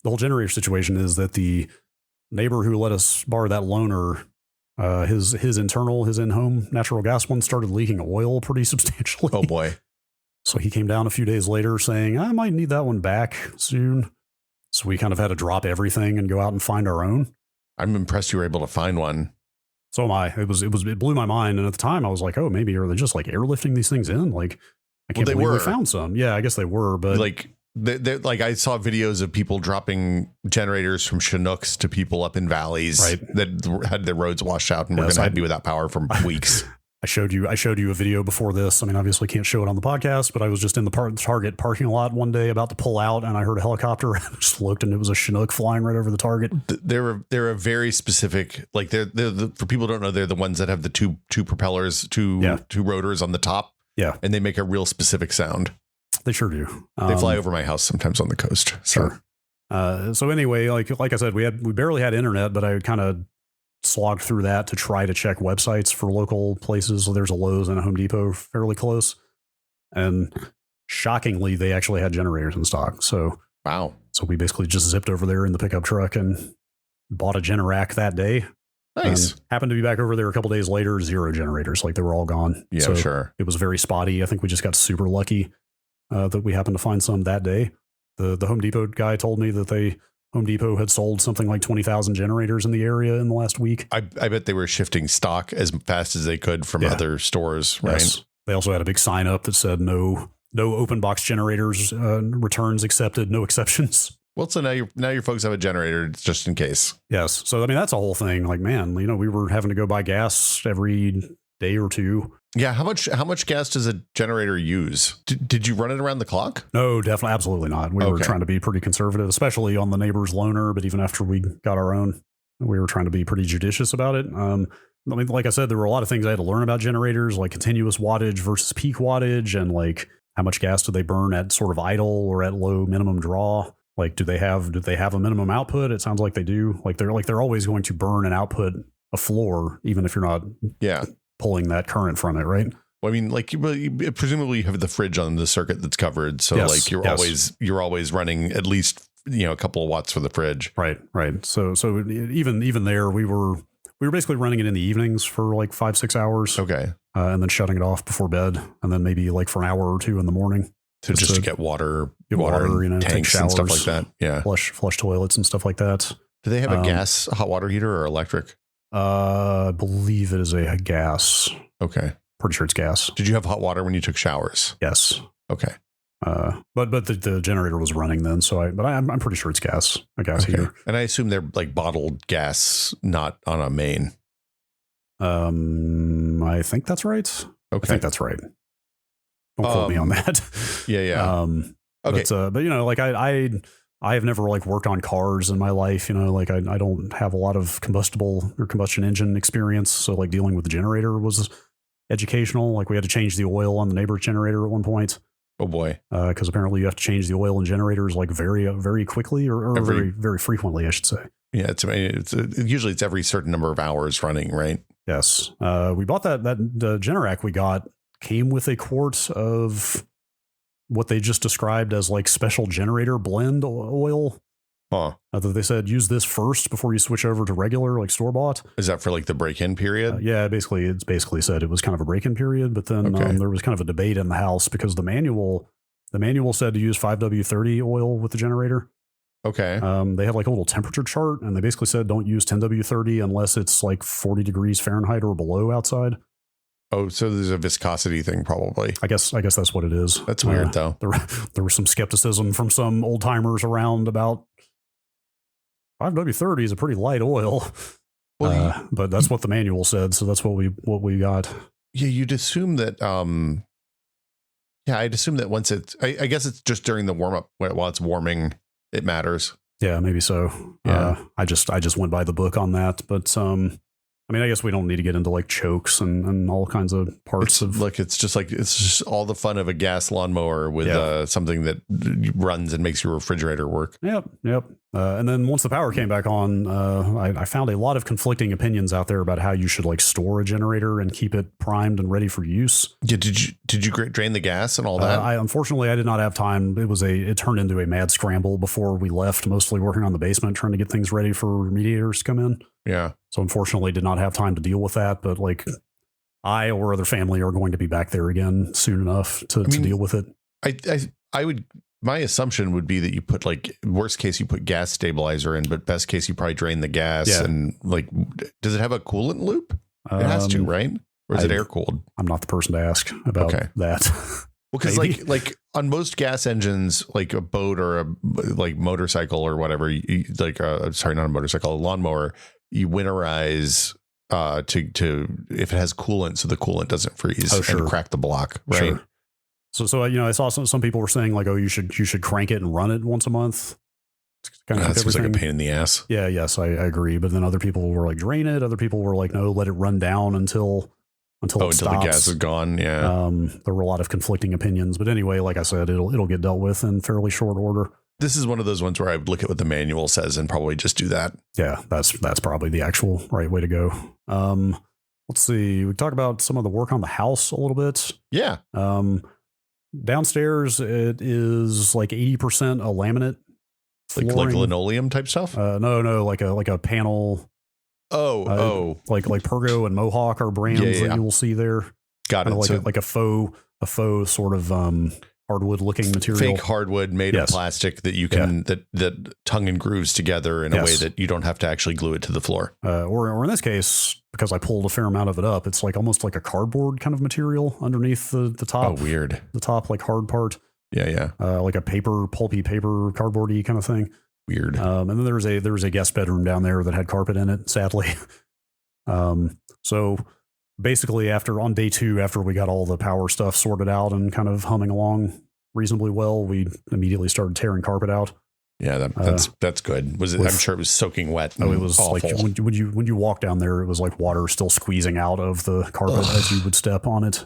whole generator situation is that the neighbor who let us borrow that loaner, his in-home natural gas one started leaking oil pretty substantially. Oh boy. So he came down a few days later saying, I might need that one back soon. So we kind of had to drop everything and go out and find our own. I'm impressed you were able to find one. So am I. It blew my mind. And at the time I was like, oh, maybe are they just like airlifting these things in? Like, I can't believe we found some. Yeah, I guess they were, but like I saw videos of people dropping generators from Chinooks to people up in valleys that had their roads washed out and were going to be without power for weeks. I showed you a video before this. I mean, obviously can't show it on the podcast, but I was just in the Target parking lot one day about to pull out, and I heard a helicopter and I just looked, and it was a Chinook flying right over the Target. They're a very specific, like they're for people who don't know, they're the ones that have the two propellers, two rotors on the top. Yeah. And they make a real specific sound. They sure do. They fly over my house sometimes on the coast. So. Sure. So anyway, like I said, we barely had internet, but I kind of slogged through that to try to check websites for local places. So there's a Lowe's and a Home Depot fairly close, and shockingly, they actually had generators in stock. So wow. So we basically just zipped over there in the pickup truck and bought a Generac that day. Nice. Happened to be back over there a couple days later, 0 generators, like they were all gone. Yeah, so sure. It was very spotty. I think we just got super lucky that we happened to find some that day. The Home Depot guy told me that Home Depot had sold something like 20,000 generators in the area in the last week. I bet they were shifting stock as fast as they could from other stores, right? Yes. They also had a big sign up that said no open box generators, returns accepted, no exceptions. Well, so now your folks have a generator just in case. Yes. So, I mean, that's a whole thing. Like, man, we were having to go buy gas every day or two. Yeah. How much gas does a generator use? Did you run it around the clock? No, definitely. Absolutely not. We were trying to be pretty conservative, especially on the neighbor's loaner. But even after we got our own, we were trying to be pretty judicious about it. I mean, like I said, there were a lot of things I had to learn about generators, like continuous wattage versus peak wattage, and like how much gas do they burn at sort of idle or at low minimum draw. Like, do they have a minimum output? It sounds like they do. They're always going to burn and output a floor, even if you're not pulling that current from it, right? Well, I mean, like presumably you have the fridge on the circuit that's covered, so like you're always running at least a couple of watts for the fridge. Right. So even there, we were basically running it in the evenings for like 5-6 hours. Okay, and then shutting it off before bed, and then maybe like for an hour or two in the morning. Just to get water, tanks, take showers, and stuff like that. Yeah, flush toilets and stuff like that. Do they have a gas hot water heater or electric? I believe it is a gas. Okay, pretty sure it's gas. Did you have hot water when you took showers? Yes. Okay. But the generator was running then, so I'm pretty sure it's gas. A gas heater. And I assume they're like bottled gas, not on a main. I think that's right. Okay. I think that's right. Don't quote me on that. Yeah. Okay. But like I have never like worked on cars in my life. Like I don't have a lot of combustion engine experience. So like dealing with the generator was educational. Like we had to change the oil on the neighbor's generator at one point. Oh boy. Because apparently you have to change the oil in generators like very, very quickly or very, very frequently, I should say. Yeah. Usually it's every certain number of hours running, right? Yes. We bought that Generac we got came with a quart of what they just described as like special generator blend oil. Huh. That they said use this first before you switch over to regular, like store bought. Is that for like the break-in period? Yeah, it's basically said it was kind of a break-in period, but then there was kind of a debate in the house because the manual said to use 5W30 oil with the generator. Okay. They had like a little temperature chart, and they basically said don't use 10W30 unless it's like 40 degrees Fahrenheit or below outside. Oh, so there's a viscosity thing, probably. I guess that's what it is. That's weird, though. There was some skepticism from some old timers around about 5W30 is a pretty light oil. Well, but that's what the manual said, so that's what we got. Yeah, you'd assume that. I'd assume that once it's, I guess it's just during the warm up while it's warming, it matters. Yeah, maybe so. Yeah, I just went by the book on that, but I mean, I guess we don't need to get into like chokes and all kinds of parts of. Look, it's just all the fun of a gas lawnmower with something that runs and makes your refrigerator work. Yep. And then once the power came back on, I found a lot of conflicting opinions out there about how you should like store a generator and keep it primed and ready for use. Yeah, did you drain the gas and all that? Unfortunately, I did not have time. It turned into a mad scramble before we left, mostly working on the basement, trying to get things ready for remediators to come in. Yeah. So unfortunately, did not have time to deal with that. But like, I or other family are going to be back there again soon enough to deal with it. I would. My assumption would be that you put like worst case you put gas stabilizer in, but best case you probably drain the gas. Yeah. And like, does it have a coolant loop? It has to, right? Or is it air cooled? I'm not the person to ask about that. Well, because like on most gas engines, like a boat or a like motorcycle or whatever, sorry, not a motorcycle, a lawnmower, you winterize to if it has coolant, so the coolant doesn't freeze and crack the block, right? Sure. So I saw some people were saying like, oh, you should crank it and run it once a month. That seems like a pain in the ass. Yeah, yes, I agree. But then other people were like, drain it. Other people were like, no, let it run down until until it stops. Until the gas is gone. Yeah. There were a lot of conflicting opinions, but anyway, like I said, it'll get dealt with in fairly short order. This is one of those ones where I would look at what the manual says and probably just do that. Yeah, that's probably the actual right way to go. Let's see. We talk about some of the work on the house a little bit. Yeah. Downstairs, it is like 80% a laminate. Like linoleum type stuff? No, like a panel. Like Pergo and Mohawk are brands that you will see there. Got it. Like a faux sort of hardwood looking material. Fake hardwood made of plastic that you can that tongue and grooves together in a way that you don't have to actually glue it to the floor. Or in this case, because I pulled a fair amount of it up, it's like almost like a cardboard kind of material underneath the top. Oh, weird. The top like hard part. Yeah. Like a pulpy paper, cardboardy kind of thing. Weird. And then there was a guest bedroom down there that had carpet in it, sadly. So basically on day 2, after we got all the power stuff sorted out and kind of humming along reasonably well, we immediately started tearing carpet out. Yeah, that's good. Was it? I'm sure it was soaking wet. Oh, it was awful. Like when you walk down there, it was like water still squeezing out of the carpet as you would step on it.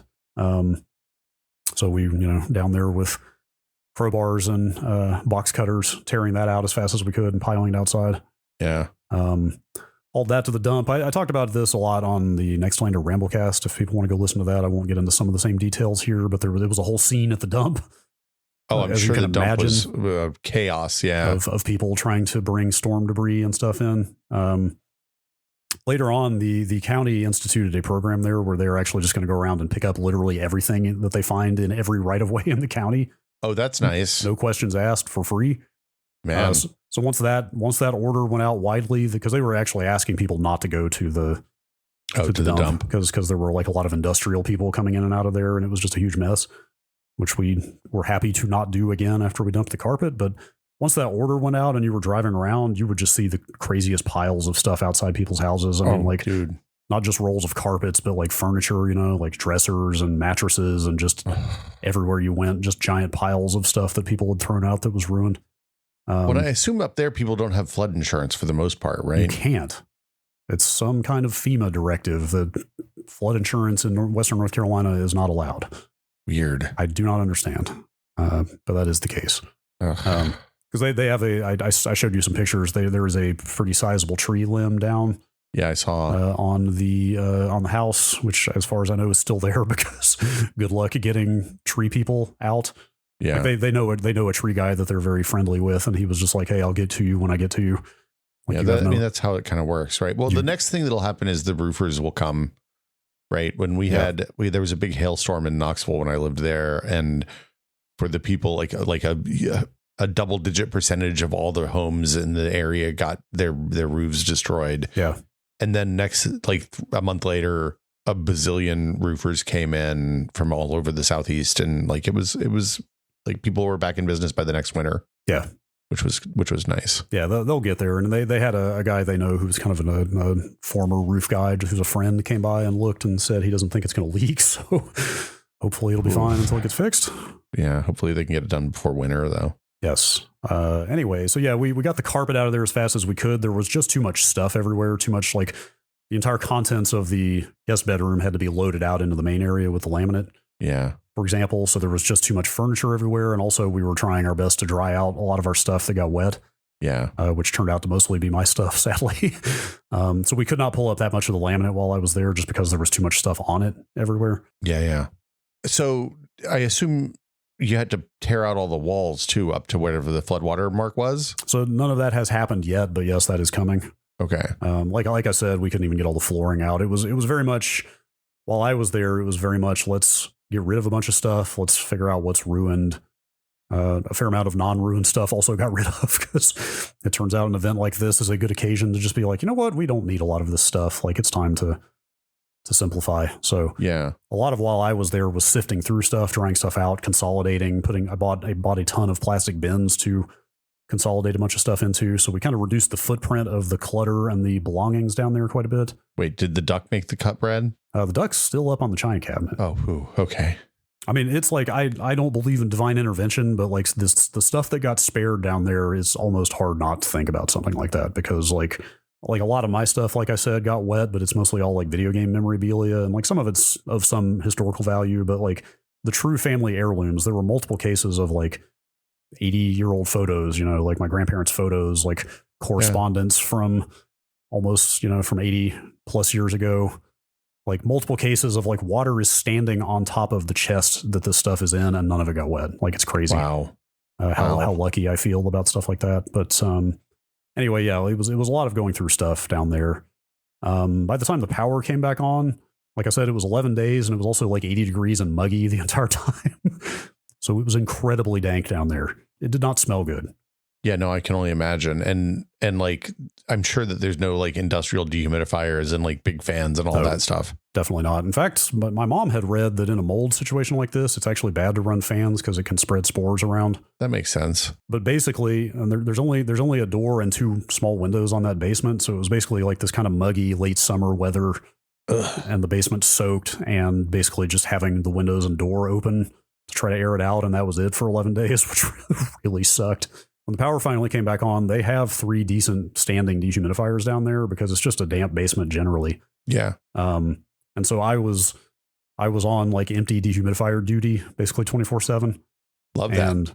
So we, down there with crowbars and box cutters, tearing that out as fast as we could and piling it outside. Yeah. All that to the dump. I talked about this a lot on the Nextlander Ramblecast. If people want to go listen to that, I won't get into some of the same details here, but there was a whole scene at the dump. Oh, I'm sure the dump was chaos. Yeah. Of people trying to bring storm debris and stuff in. Later on, the county instituted a program there where they're actually just going to go around and pick up literally everything that they find in every right of way in the county. Oh, that's nice. No questions asked, for free. Man. So once that order went out widely, because they were actually asking people not to go to the dump because there were like a lot of industrial people coming in and out of there, and it was just a huge mess, which we were happy to not do again after we dumped the carpet. But once that order went out and you were driving around, you would just see the craziest piles of stuff outside people's houses. I mean, dude, not just rolls of carpets, but like furniture, like dressers and mattresses, and just everywhere you went, just giant piles of stuff that people had thrown out that was ruined. Well, I assume up there people don't have flood insurance for the most part, right? You can't. It's some kind of FEMA directive that flood insurance in Western North Carolina is not allowed. Weird. I do not understand, but that is the case. Because they have I showed you some pictures. There is a pretty sizable tree limb down. Yeah, I saw on the house, which, as far as I know, is still there because good luck getting tree people out. Yeah, like they know a tree guy that they're very friendly with, and he was just like, "Hey, I'll get to you when I get to you." Like, I mean, that's how it kind of works, right? Well, the next thing that'll happen is the roofers will come, right? When there was a big hailstorm in Knoxville when I lived there, and for the people, like a double-digit percentage of all the homes in the area got their roofs destroyed. Yeah, and then like a month later, a bazillion roofers came in from all over the Southeast, and like it was like people were back in business by the next winter. Yeah. Which was nice. Yeah, they'll get there. And they had a guy they know who's kind of a former roof guy who's a friend, came by and looked and said he doesn't think it's going to leak. So hopefully it'll be fine until it gets fixed. Yeah, hopefully they can get it done before winter, though. Yes. Anyway, so yeah, we got the carpet out of there as fast as we could. There was just too much stuff everywhere, too much, like the entire contents of the guest bedroom had to be loaded out into the main area with the laminate. Yeah. For example, so there was just too much furniture everywhere. And also we were trying our best to dry out a lot of our stuff that got wet. Yeah. Which turned out to mostly be my stuff, sadly. So we could not pull up that much of the laminate while I was there just because there was too much stuff on it everywhere. Yeah. So I assume you had to tear out all the walls too, up to whatever the floodwater mark was. So none of that has happened yet, but yes, that is coming. Okay. Like I said, we couldn't even get all the flooring out. It was very much, while I was there, it was very much, let's get rid of a bunch of stuff. Let's figure out what's ruined. A fair amount of non-ruined stuff also got rid of because it turns out an event like this is a good occasion to just be like, you know what? We don't need a lot of this stuff. Like, it's time to simplify. So yeah, a lot of while I was there was sifting through stuff, drying stuff out, consolidating, I bought a ton of plastic bins to consolidate a bunch of stuff into. So we kind of reduced the footprint of the clutter and the belongings down there quite a bit. Wait, did the duck make the cut, Brad? The duck's still up on the china cabinet. Oh, okay. I mean, it's like, I don't believe in divine intervention, but like the stuff that got spared down there is almost hard not to think about something like that, because like like a lot of my stuff, like I said, got wet, but it's mostly all like video game memorabilia, and like some of it's of some historical value, but like the true family heirlooms, there were multiple cases of like 80-year-old photos, you know, like my grandparents' photos, like correspondence from almost, you know, from 80 plus years ago, like multiple cases of like water is standing on top of the chest that this stuff is in and none of it got wet. Like it's crazy. Wow. How lucky I feel about stuff like that. But anyway, yeah, it was a lot of going through stuff down there. By the time the power came back on, like I said, it was 11 days and it was also like 80 degrees and muggy the entire time. So it was incredibly dank down there. It did not smell good. Yeah, no, I can only imagine. And like, I'm sure that there's no like industrial dehumidifiers and like big fans and all that stuff. Definitely not. In fact, but my mom had read that in a mold situation like this, it's actually bad to run fans because it can spread spores around. That makes sense. But basically, and there's only a door and 2 small windows on that basement. So it was basically like this kind of muggy late summer weather. And the basement soaked, and basically just having the windows and door open to try to air it out. And that was it for 11 days, which really sucked. When the power finally came back on, they have 3 decent standing dehumidifiers down there because it's just a damp basement generally. Yeah. And so I was on like empty dehumidifier duty, basically 24/7. Love that. And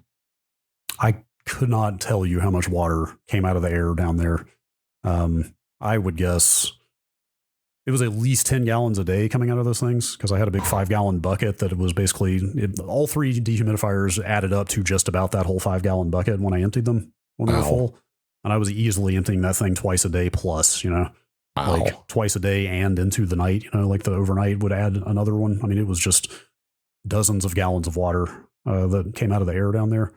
I could not tell you how much water came out of the air down there. I would guess it was at least 10 gallons a day coming out of those things because I had a big 5-gallon bucket that was basically all 3 dehumidifiers added up to just about that whole 5-gallon bucket when I emptied them when they were full. And I was easily emptying that thing twice a day plus, you know, like twice a day and into the night, you know, like the overnight would add another one. I mean, it was just dozens of gallons of water that came out of the air down there.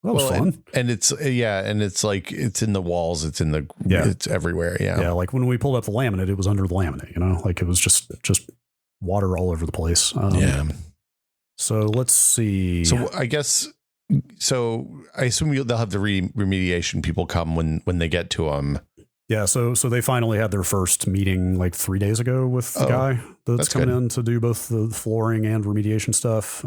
That was fun. And it's, and it's like, it's in the walls, it's in the, it's everywhere. Yeah. Yeah. Like when we pulled up the laminate, it was under the laminate, you know, like it was just water all over the place. So let's see. So I guess, I assume they'll have the remediation people come when they get to them. Yeah. So they finally had their first meeting like 3 days ago with the guy that's coming in to do both the flooring and remediation stuff.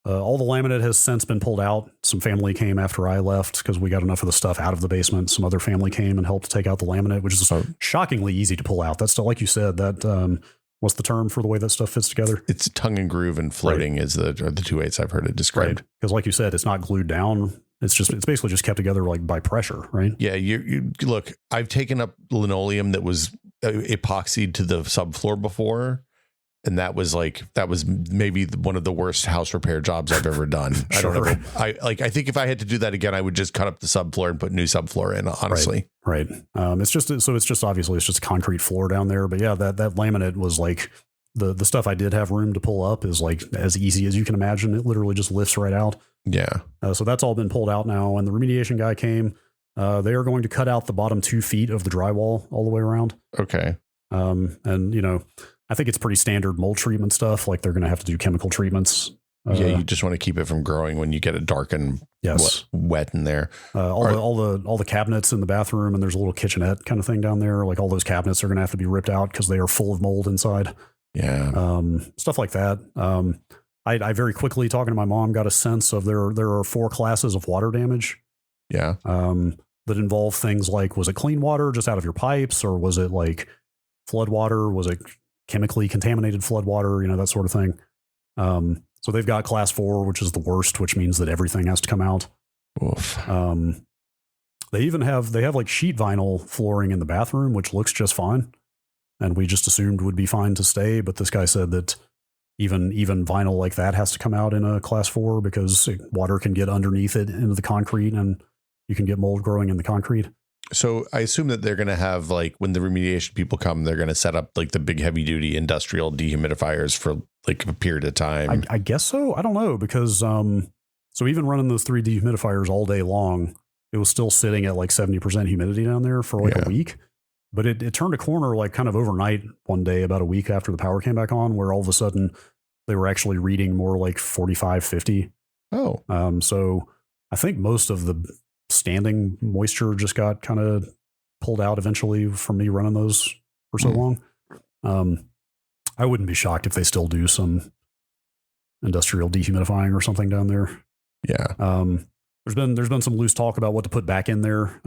All the laminate has since been pulled out. Some family came after I left because we got enough of the stuff out of the basement. Some other family came and helped take out the laminate, which is shockingly easy to pull out. That's still, like you said, that what's the term for the way that stuff fits together? It's tongue and groove and floating are the 2 ways I've heard it described. Because like you said, it's not glued down. It's basically just kept together like by pressure, right? Yeah. You look, I've taken up linoleum that was epoxied to the subfloor before. And that was maybe one of the worst house repair jobs I've ever done. I don't know. I think if I had to do that again, I would just cut up the subfloor and put new subfloor in, honestly. Right. It's just obviously it's just concrete floor down there. But yeah, that laminate was like the stuff I did have room to pull up is like as easy as you can imagine. It literally just lifts right out. Yeah. So that's all been pulled out now. And the remediation guy came. They are going to cut out the bottom 2 feet of the drywall all the way around. Okay. And you know, I think it's pretty standard mold treatment stuff. Like they're going to have to do chemical treatments. You just want to keep it from growing when you get it dark and wet in there. All the cabinets in the bathroom, and there's a little kitchenette kind of thing down there. Like all those cabinets are going to have to be ripped out because they are full of mold inside. Yeah. Stuff like that. I very quickly, talking to my mom, got a sense of there are 4 classes of water damage. Yeah. That involve things like, was it clean water just out of your pipes, or was it like flood water? Was it chemically contaminated flood water? You know, that sort of thing. So they've got class 4, which is the worst, which means that everything has to come out. Oof. They have like sheet vinyl flooring in the bathroom, which looks just fine, and we just assumed would be fine to stay. But this guy said that even vinyl like that has to come out in a class 4 because water can get underneath it into the concrete, and you can get mold growing in the concrete. So I assume that they're going to have, like, when the remediation people come, they're going to set up like the big heavy duty industrial dehumidifiers for like a period of time. I guess so. I don't know, because so even running those 3 dehumidifiers all day long, it was still sitting at like 70% humidity down there for like a week. But it turned a corner like kind of overnight one day, about a week after the power came back on, where all of a sudden they were actually reading more like 45, 50. Oh. So I think most of the standing moisture just got kind of pulled out eventually from me running those for so long. I wouldn't be shocked if they still do some industrial dehumidifying or something down there. Yeah. There's been some loose talk about what to put back in there.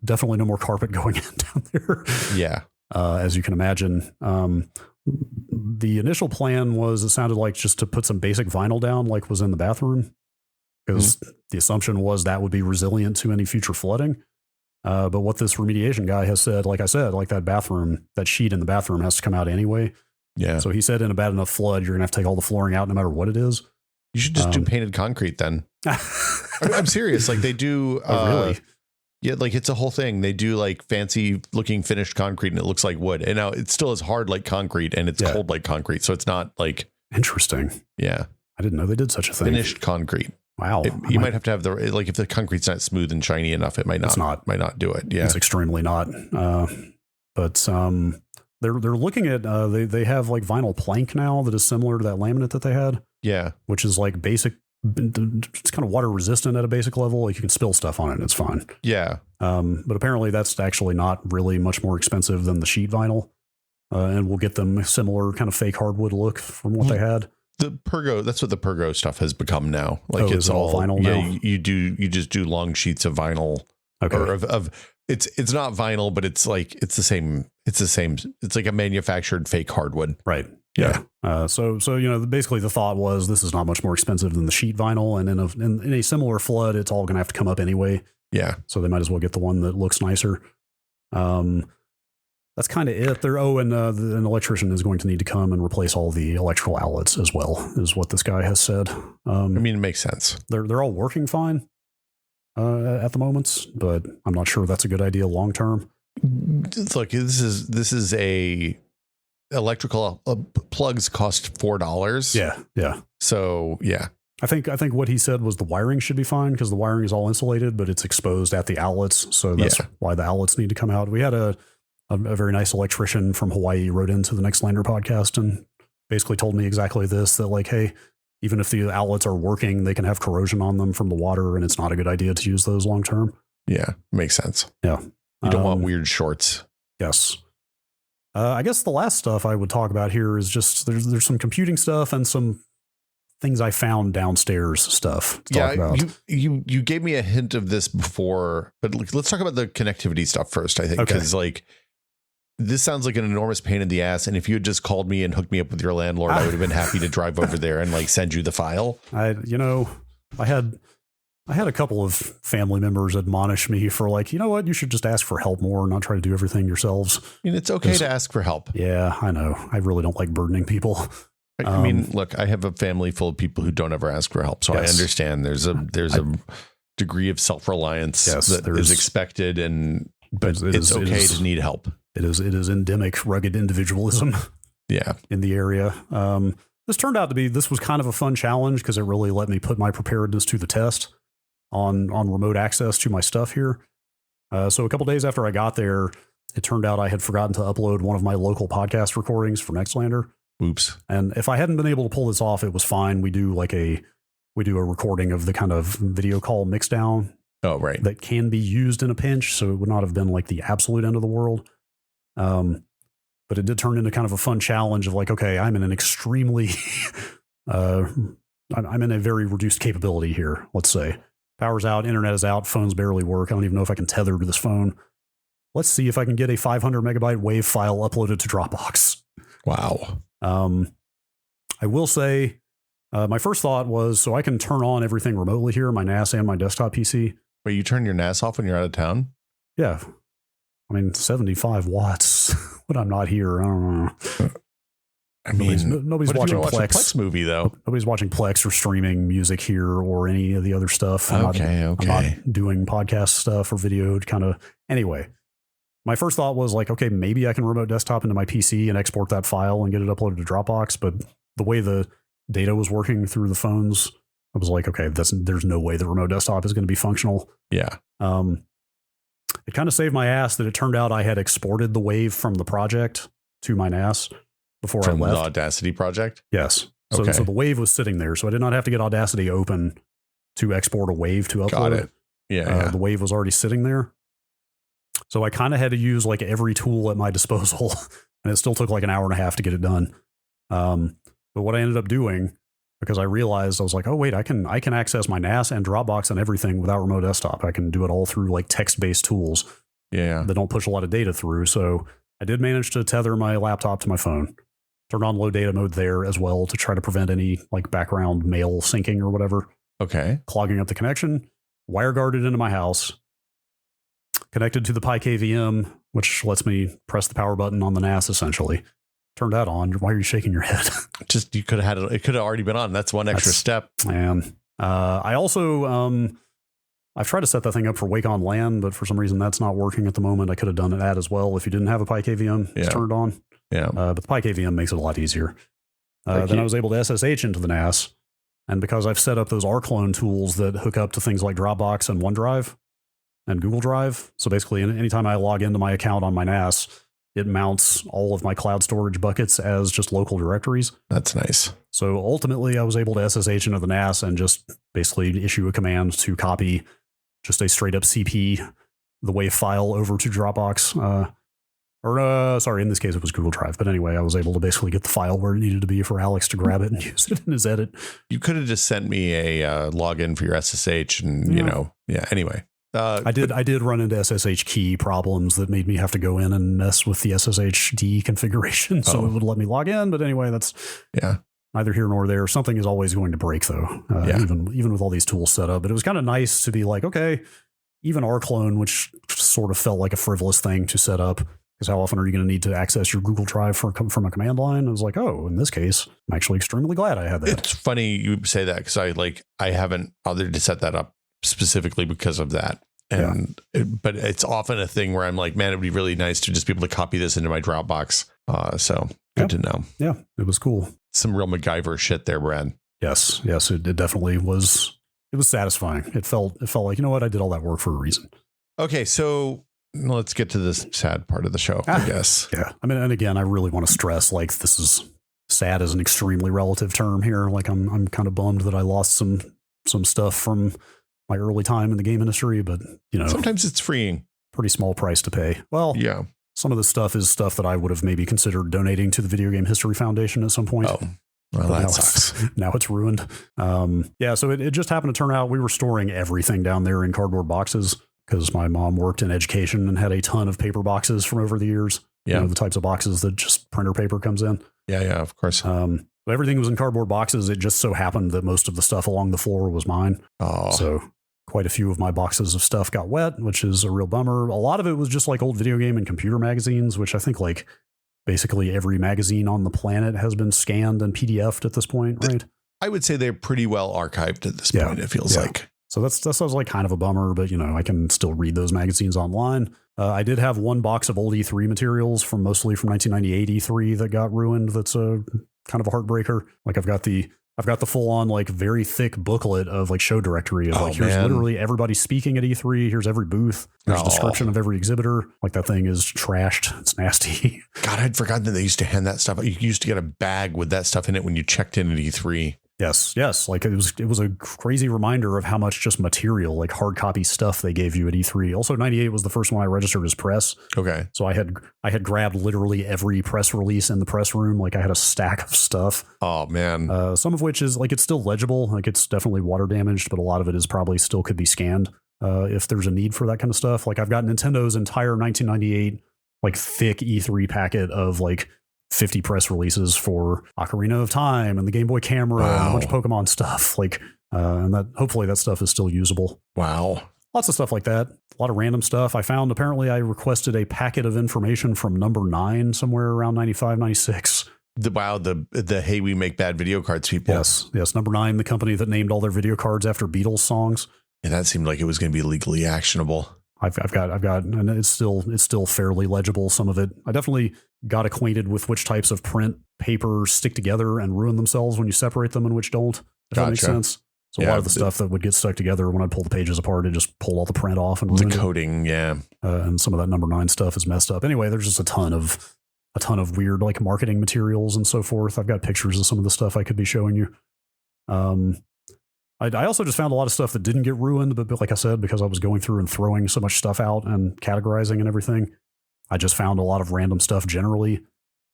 Definitely no more carpet going in down there. Yeah. As you can imagine. The initial plan was, it sounded like just to put some basic vinyl down, like was in the bathroom, because the assumption was that would be resilient to any future flooding. But what this remediation guy has said, like I said, like that bathroom, that sheet in the bathroom has to come out anyway. Yeah. So he said in a bad enough flood, you're going to have to take all the flooring out no matter what it is. You should just do painted concrete then. I'm serious. Like they do. Really? Yeah, like it's a whole thing. They do like fancy looking finished concrete and it looks like wood. And now it still is hard like concrete and it's cold like concrete. So it's not like. Interesting. Yeah. I didn't know they did such a thing. Finished concrete. Wow. You might have to have like if the concrete's not smooth and shiny enough, it might not do it. Yeah. It's extremely not. But they're looking at, they have like vinyl plank now that is similar to that laminate that they had. Yeah. Which is like basic. It's kind of water resistant at a basic level. Like you can spill stuff on it and it's fine. Yeah. But apparently that's actually not really much more expensive than the sheet vinyl. And we'll get them similar kind of fake hardwood look from what they had. The Pergo, that's what the Pergo stuff has become now. Like it's all vinyl now. You just do long sheets of vinyl. Okay. Or of it's not vinyl, but it's like it's the same. It's like a manufactured fake hardwood. Right. Yeah. So basically the thought was this is not much more expensive than the sheet vinyl, and in a similar flood, it's all going to have to come up anyway. Yeah. So they might as well get the one that looks nicer. That's kind of it. And an electrician is going to need to come and replace all the electrical outlets as well, is what this guy has said. I mean, it makes sense. They're all working fine at the moment, but I'm not sure that's a good idea long term. Look, this is a electrical plugs cost $4. Yeah. So yeah, I think what he said was the wiring should be fine because the wiring is all insulated, but it's exposed at the outlets, so that's why the outlets need to come out. We had a very nice electrician from Hawaii wrote into the Next Lander podcast and basically told me exactly this, that like, hey, even if the outlets are working, they can have corrosion on them from the water, and it's not a good idea to use those long term. Yeah, makes sense. Yeah. You don't want weird shorts. Yes. I guess the last stuff I would talk about here is just there's some computing stuff and some things I found downstairs stuff to talk about. You gave me a hint of this before, but let's talk about the connectivity stuff first, I think, because like this sounds like an enormous pain in the ass. And if you had just called me and hooked me up with your landlord, I would have been happy to drive over there and like send you the file. I had a couple of family members admonish me for like, you know what, you should just ask for help more and not try to do everything yourselves. I mean, it's okay to ask for help. Yeah, I know. I really don't like burdening people. I mean, look, I have a family full of people who don't ever ask for help. So I understand there's a degree of self-reliance that is expected, but it's okay to need help. It is endemic rugged individualism. Yeah. In the area. This turned out to be, this was kind of a fun challenge because it really let me put my preparedness to the test on remote access to my stuff here. So a couple days after I got there, it turned out I had forgotten to upload one of my local podcast recordings for Nextlander. Oops. And if I hadn't been able to pull this off, it was fine. We do a recording of the kind of video call mixdown. Oh, right. That can be used in a pinch. So it would not have been like the absolute end of the world. But it did turn into kind of a fun challenge of like, okay, I'm in an extremely, I'm in a very reduced capability here. Let's say power's out, internet is out, phones barely work. I don't even know if I can tether to this phone. Let's see if I can get a 500 megabyte WAV file uploaded to Dropbox. Wow. I will say, my first thought was, so I can turn on everything remotely here, my NAS and my desktop PC. Wait, you turn your NAS off when you're out of town? Yeah. I mean, 75 watts when I'm not here. I don't know. I mean, nobody's watching Plex. Watch a Plex movie, though. Nobody's watching Plex or streaming music here or any of the other stuff. I'm not doing podcast stuff or video kind of. Anyway, my first thought was like, okay, maybe I can remote desktop into my PC and export that file and get it uploaded to Dropbox. But the way the data was working through the phones, I was like, okay, there's no way the remote desktop is going to be functional. Yeah. It kind of saved my ass that it turned out I had exported the WAV from the project to my NAS before I left. From the Audacity project? Yes. So the WAV was sitting there. So I did not have to get Audacity open to export a WAV to upload. Got it. Yeah. The WAV was already sitting there. So I kind of had to use like every tool at my disposal. And it still took like an hour and a half to get it done. But what I ended up doing because I realized I was like, oh wait, I can access my NAS and Dropbox and everything without remote desktop. I can do it all through like text-based tools that don't push a lot of data through. So I did manage to tether my laptop to my phone, turn on low data mode there as well to try to prevent any like background mail syncing or whatever. Okay. Clogging up the connection, wire guarded into my house, connected to the PiKVM, which lets me press the power button on the NAS essentially. Turned that on. Why are you shaking your head? Just, you could have had it could have already been on. That's one extra step. Man. I also, I've tried to set that thing up for Wake on LAN, but for some reason that's not working at the moment. I could have done that as well if you didn't have a PiKVM turned on. Yeah. But the PiKVM makes it a lot easier. Then I was able to SSH into the NAS. And because I've set up those rclone tools that hook up to things like Dropbox and OneDrive and Google Drive. So basically, anytime I log into my account on my NAS, it mounts all of my cloud storage buckets as just local directories. That's nice. So ultimately, I was able to SSH into the NAS and just basically issue a command to copy just a straight up CP, the WAV file over to Dropbox. In this case, it was Google Drive. But anyway, I was able to basically get the file where it needed to be for Alex to grab it and use it in his edit. You could have just sent me a login for your SSH and, anyway. I did run into SSH key problems that made me have to go in and mess with the SSHD configuration. So it would let me log in. But anyway, that's neither here nor there. Something is always going to break, though, even with all these tools set up. But it was kind of nice to be like, okay, even rclone, which sort of felt like a frivolous thing to set up, because how often are you going to need to access your Google Drive from a command line? I was like, oh, in this case, I'm actually extremely glad I had that. It's funny you say that because I haven't bothered to set that up specifically because of that. But it's often a thing where I'm like, man, it'd be really nice to just be able to copy this into my Dropbox. So good to know. Yeah, it was cool. Some real MacGyver shit there, Brad. Yes, it definitely was. It was satisfying. It felt like, you know what, I did all that work for a reason. Okay, so let's get to this sad part of the show, I guess. Yeah, I mean, and again, I really want to stress, like, this is sad is an extremely relative term here. Like, I'm kind of bummed that I lost some stuff from my early time in the game industry, but sometimes it's freeing. Pretty small price to pay. Well, yeah. Some of the stuff is stuff that I would have maybe considered donating to the Video Game History Foundation at some point. Oh, well, that sucks. Now it's ruined. So it just happened to turn out we were storing everything down there in cardboard boxes because my mom worked in education and had a ton of paper boxes from over the years. Yeah. The types of boxes that just printer paper comes in. Yeah, of course. Everything was in cardboard boxes. It just so happened that most of the stuff along the floor was mine. Oh. So quite a few of my boxes of stuff got wet, which is a real bummer. A lot of it was just like old video game and computer magazines, which I think like basically every magazine on the planet has been scanned and PDF'd at this point, right? I would say they're pretty well archived at this point, it feels like. So that sounds like kind of a bummer, but I can still read those magazines online. I did have one box of old E3 materials mostly from 1998 E3 that got ruined. That's a kind of a heartbreaker. Like I've got the full on like very thick booklet of like show directory of here's literally everybody speaking at E3. Here's every booth. There's a description of every exhibitor. Like that thing is trashed. It's nasty. God, I'd forgotten that they used to hand that stuff. You used to get a bag with that stuff in it when you checked in at E3. Yes. Like it was a crazy reminder of how much just material, like hard copy stuff they gave you at E3. Also, 98 was the first one I registered as press. Okay. So I had grabbed literally every press release in the press room. Like I had a stack of stuff. Oh man. Some of which is like, it's still legible. Like it's definitely water damaged, but a lot of it is probably still could be scanned if there's a need for that kind of stuff. Like I've got Nintendo's entire 1998 like thick E3 packet of like 50 press releases for Ocarina of Time and the Game Boy Camera and a bunch of Pokemon stuff. Like, and that hopefully that stuff is still usable. Wow. Lots of stuff like that. A lot of random stuff. I found apparently I requested a packet of information from Number 9 somewhere around 95, 96. The hey, we make bad video cards people. Yes. Number 9, the company that named all their video cards after Beatles songs. And that seemed like it was going to be legally actionable. I've got, and it's still fairly legible. Some of it, I definitely got acquainted with which types of print paper stick together and ruin themselves when you separate them and which don't. If that makes sense. So a lot of the stuff that would get stuck together when I'd pull the pages apart, it just pulled all the print off and ruined the coating. Yeah. And some of that Number 9 stuff is messed up. Anyway, there's just a ton of weird like marketing materials and so forth. I've got pictures of some of the stuff I could be showing you. I also just found a lot of stuff that didn't get ruined, but like I said, because I was going through and throwing so much stuff out and categorizing and everything, I just found a lot of random stuff generally.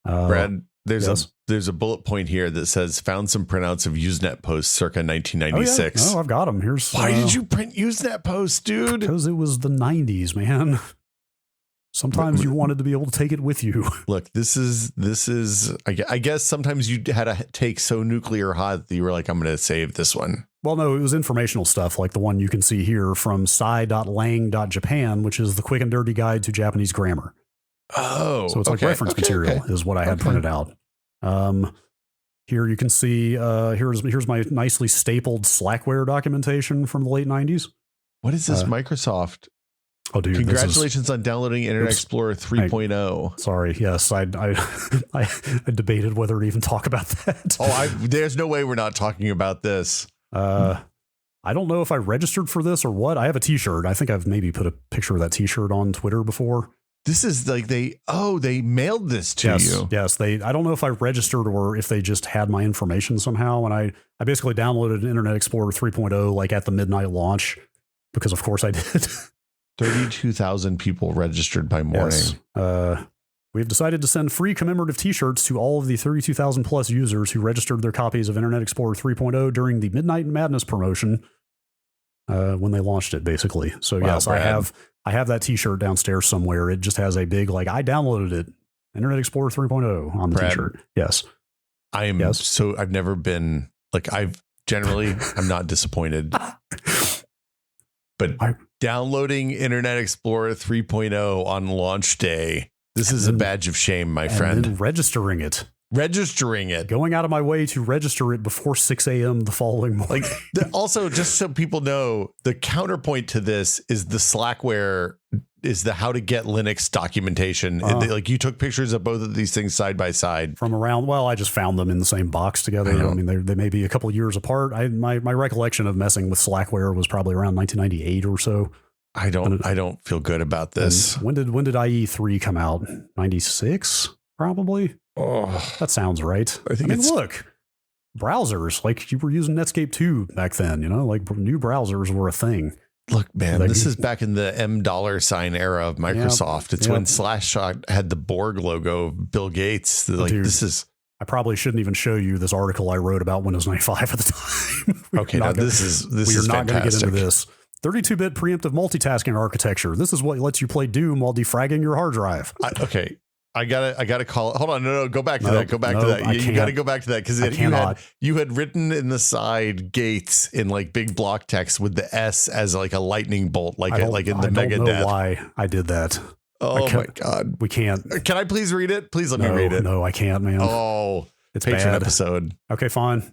Brad, yes. there's a bullet point here that says found some printouts of Usenet posts circa 1996. Oh, I've got them. Here's why did you print Usenet posts, dude? Because it was the 90s, man. Sometimes you wanted to be able to take it with you. Look, this is I guess sometimes you had a take so nuclear hot that you were like, I'm going to save this one. Well, no, it was informational stuff like the one you can see here from sai.lang.japan, which is the quick and dirty guide to Japanese grammar. Oh, so it's like reference material is what I had printed out. Here you can see, here's my nicely stapled Slackware documentation from the late 90s. What is this Microsoft? Oh, dude! Congratulations on downloading Internet Explorer 3.0. Sorry, yes, I debated whether to even talk about that. There's no way we're not talking about this. I don't know if I registered for this or what. I have a T-shirt. I think I've maybe put a picture of that T-shirt on Twitter before. This is like they mailed this to you. Yes, I don't know if I registered or if they just had my information somehow. And I basically downloaded Internet Explorer 3.0 like at the midnight launch because of course I did. 32,000 people registered by morning. Yes. We've decided to send free commemorative T-shirts to all of the 32,000 plus users who registered their copies of Internet Explorer 3.0 during the Midnight Madness promotion when they launched it, basically. So wow, yes, Brad. I have that T-shirt downstairs somewhere. It just has a big I downloaded it, Internet Explorer 3.0 on the Brad, T-shirt. Yes, I've never been I'm not disappointed. But downloading Internet Explorer 3.0 on launch day, this is a badge of shame, my friend. And registering it. Going out of my way to register it before 6 a.m. the following morning. Also, just so people know, the counterpoint to this is the Slackware, is the how to get Linux documentation. You took pictures of both of these things side by side. From around, I just found them in the same box together. I mean, they may be a couple of years apart. My recollection of messing with Slackware was probably around 1998 or so. I don't feel good about this. When did IE3 come out? 96, probably. Oh, that sounds right. I mean, look, browsers, you were using Netscape 2 back then, new browsers were a thing. Look, man, this is back in the $$ era of Microsoft. It's when Slashshot had the Borg logo of Bill Gates. Dude, this is. I probably shouldn't even show you this article I wrote about Windows 95 at the time. Okay, now this is not going to get into this. 32-bit preemptive multitasking architecture. This is what lets you play Doom while defragging your hard drive. I gotta call it. Hold on, no, go back to that. Go back to that. You got to go back to that because you had written in the side Gates in big block text with the S as a lightning bolt, in the Megadeth. I don't know why I did that. Oh my God, we can't. Can I please read it? Please let me read it. No, I can't, man. Oh, it's Patreon bad. episode. Okay, fine.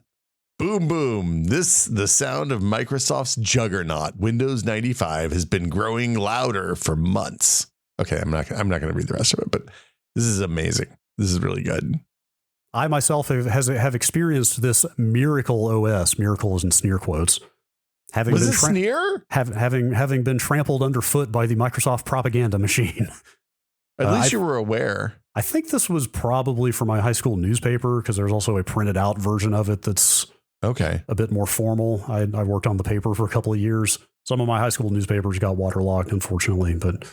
Boom, boom. The sound of Microsoft's juggernaut, Windows 95, has been growing louder for months. Okay, I'm not going to read the rest of it, but this is amazing. This is really good. I myself have experienced this miracle OS. Miracle is in sneer quotes. Having been trampled underfoot by the Microsoft propaganda machine. At least you were aware. I think this was probably for my high school newspaper because there's also a printed out version of it that's a bit more formal. I worked on the paper for a couple of years. Some of my high school newspapers got waterlogged, unfortunately, but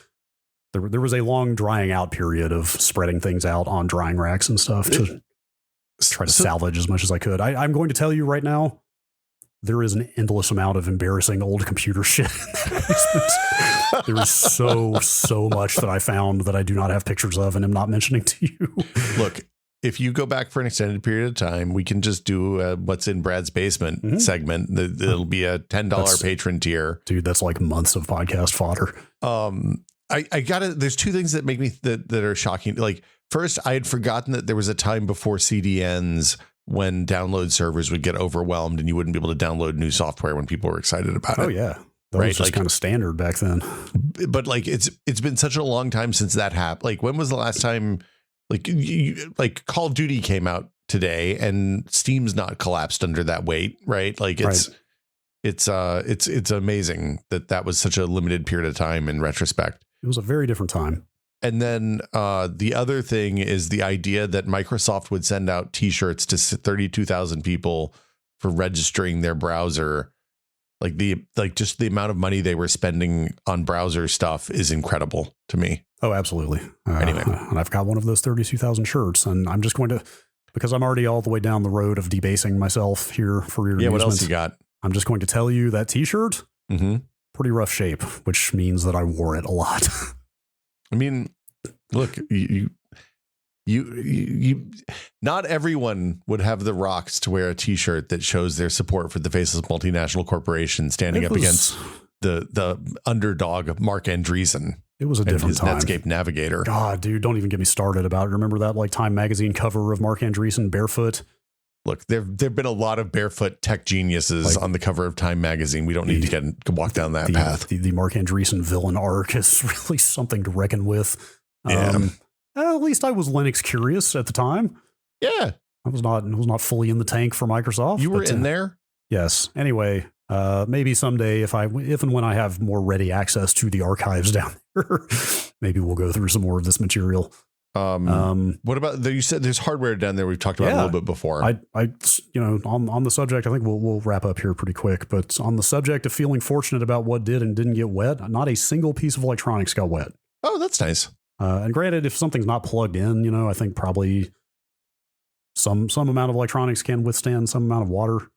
there was a long drying out period of spreading things out on drying racks and stuff to try to salvage as much as I could. I'm going to tell you right now, there is an endless amount of embarrassing old computer shit in that basement. There is so much that I found that I do not have pictures of and am not mentioning to you. Look, if you go back for an extended period of time, we can just do what's in Brad's basement segment. It'll be a $10 patron tier. Dude, that's like months of podcast fodder. There's two things that make me that are shocking. First, I had forgotten that there was a time before CDNs when download servers would get overwhelmed and you wouldn't be able to download new software when people were excited about it. Oh yeah. That was just kind of standard back then. But it's been such a long time since that happened. When was the last time Call of Duty came out today and Steam's not collapsed under that weight, right? It's amazing that was such a limited period of time in retrospect. It was a very different time. And then the other thing is the idea that Microsoft would send out T-shirts to 32,000 people for registering their browser. Just the amount of money they were spending on browser stuff is incredible to me. Oh, absolutely. Anyway. And I've got one of those 32,000 shirts, and I'm just going to, because I'm already all the way down the road of debasing myself here for your amusement. What else you got? I'm just going to tell you that t-shirt, pretty rough shape, which means that I wore it a lot. I mean, look, you not everyone would have the rocks to wear a t-shirt that shows their support for the faceless multinational corporation standing up against the underdog Mark Andreessen. It was a different time. Netscape Navigator. God, dude, don't even get me started about it. Remember that like Time magazine cover of Mark Andreessen barefoot? Look, there've been a lot of barefoot tech geniuses on the cover of Time magazine. We don't need to walk down that path. The Mark Andreessen villain arc is really something to reckon with. Yeah. At least I was Linux curious at the time. Yeah, I was not fully in the tank for Microsoft. You were in there. Yes. Anyway, maybe someday if and when I have more ready access to the archives down there, maybe we'll go through some more of this material. What about you said there's hardware down there we've talked about a little bit before. I on the subject, I think we'll wrap up here pretty quick, but on the subject of feeling fortunate about what did and didn't get wet, not a single piece of electronics got wet. Oh, that's nice. And granted, if something's not plugged in, I think probably some amount of electronics can withstand some amount of water.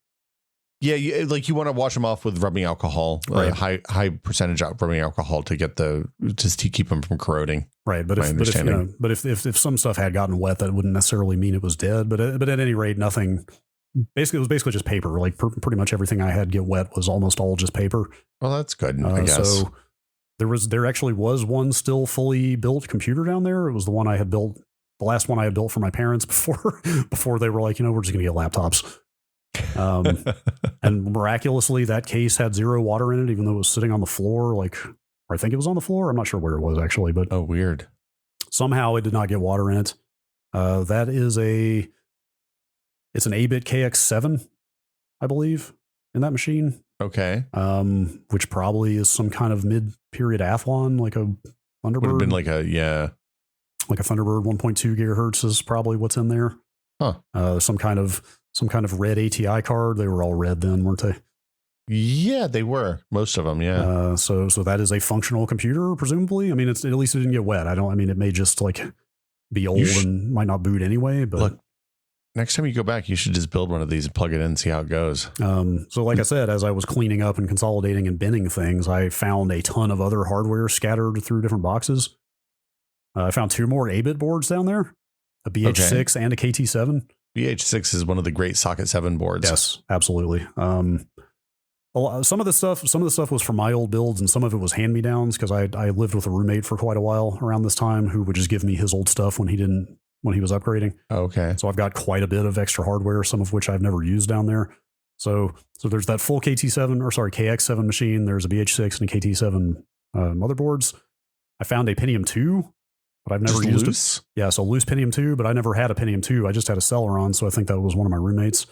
Yeah, you want to wash them off with rubbing alcohol, right? High percentage rubbing alcohol to get to keep them from corroding. Right, but if some stuff had gotten wet, that wouldn't necessarily mean it was dead. But at any rate, nothing. Basically, it was basically just paper. Like pretty much everything I had get wet was almost all just paper. Well, that's good, I guess. So there actually was one still fully built computer down there. It was the one I had built, the last one I had built for my parents before they were like, we're just gonna get laptops. And miraculously, that case had zero water in it, even though it was sitting on the floor. Or I think it was on the floor. I'm not sure where it was actually, but weird. Somehow it did not get water in it. That is it's an 8-bit KX7, I believe, in that machine. Okay. Which probably is some kind of mid-period Athlon, like a Thunderbird. Would have been like a Thunderbird 1.2 gigahertz is probably what's in there. Huh. Some kind of red ATI card. They were all red then, weren't they? Yeah, they were. Most of them, yeah. So that is a functional computer, presumably. I mean, at least it didn't get wet. It may just be old and might not boot anyway. But look, next time you go back, you should just build one of these and plug it in and see how it goes. So like I said, as I was cleaning up and consolidating and binning things, I found a ton of other hardware scattered through different boxes. I found 2 more 8-bit boards down there, a BH6 and a KT7. BH6 is one of the great Socket 7 boards. Yes, absolutely. Some of the stuff was from my old builds, and some of it was hand-me-downs because I lived with a roommate for quite a while around this time who would just give me his old stuff when he was upgrading. Okay. So I've got quite a bit of extra hardware, some of which I've never used down there. So there's that full KX7 machine. There's a BH6 and a KT7 motherboards. I found a Pentium 2, but I've never used it. Yeah, so loose Pentium 2, but I never had a Pentium 2. I just had a Celeron, so I think that was one of my roommates.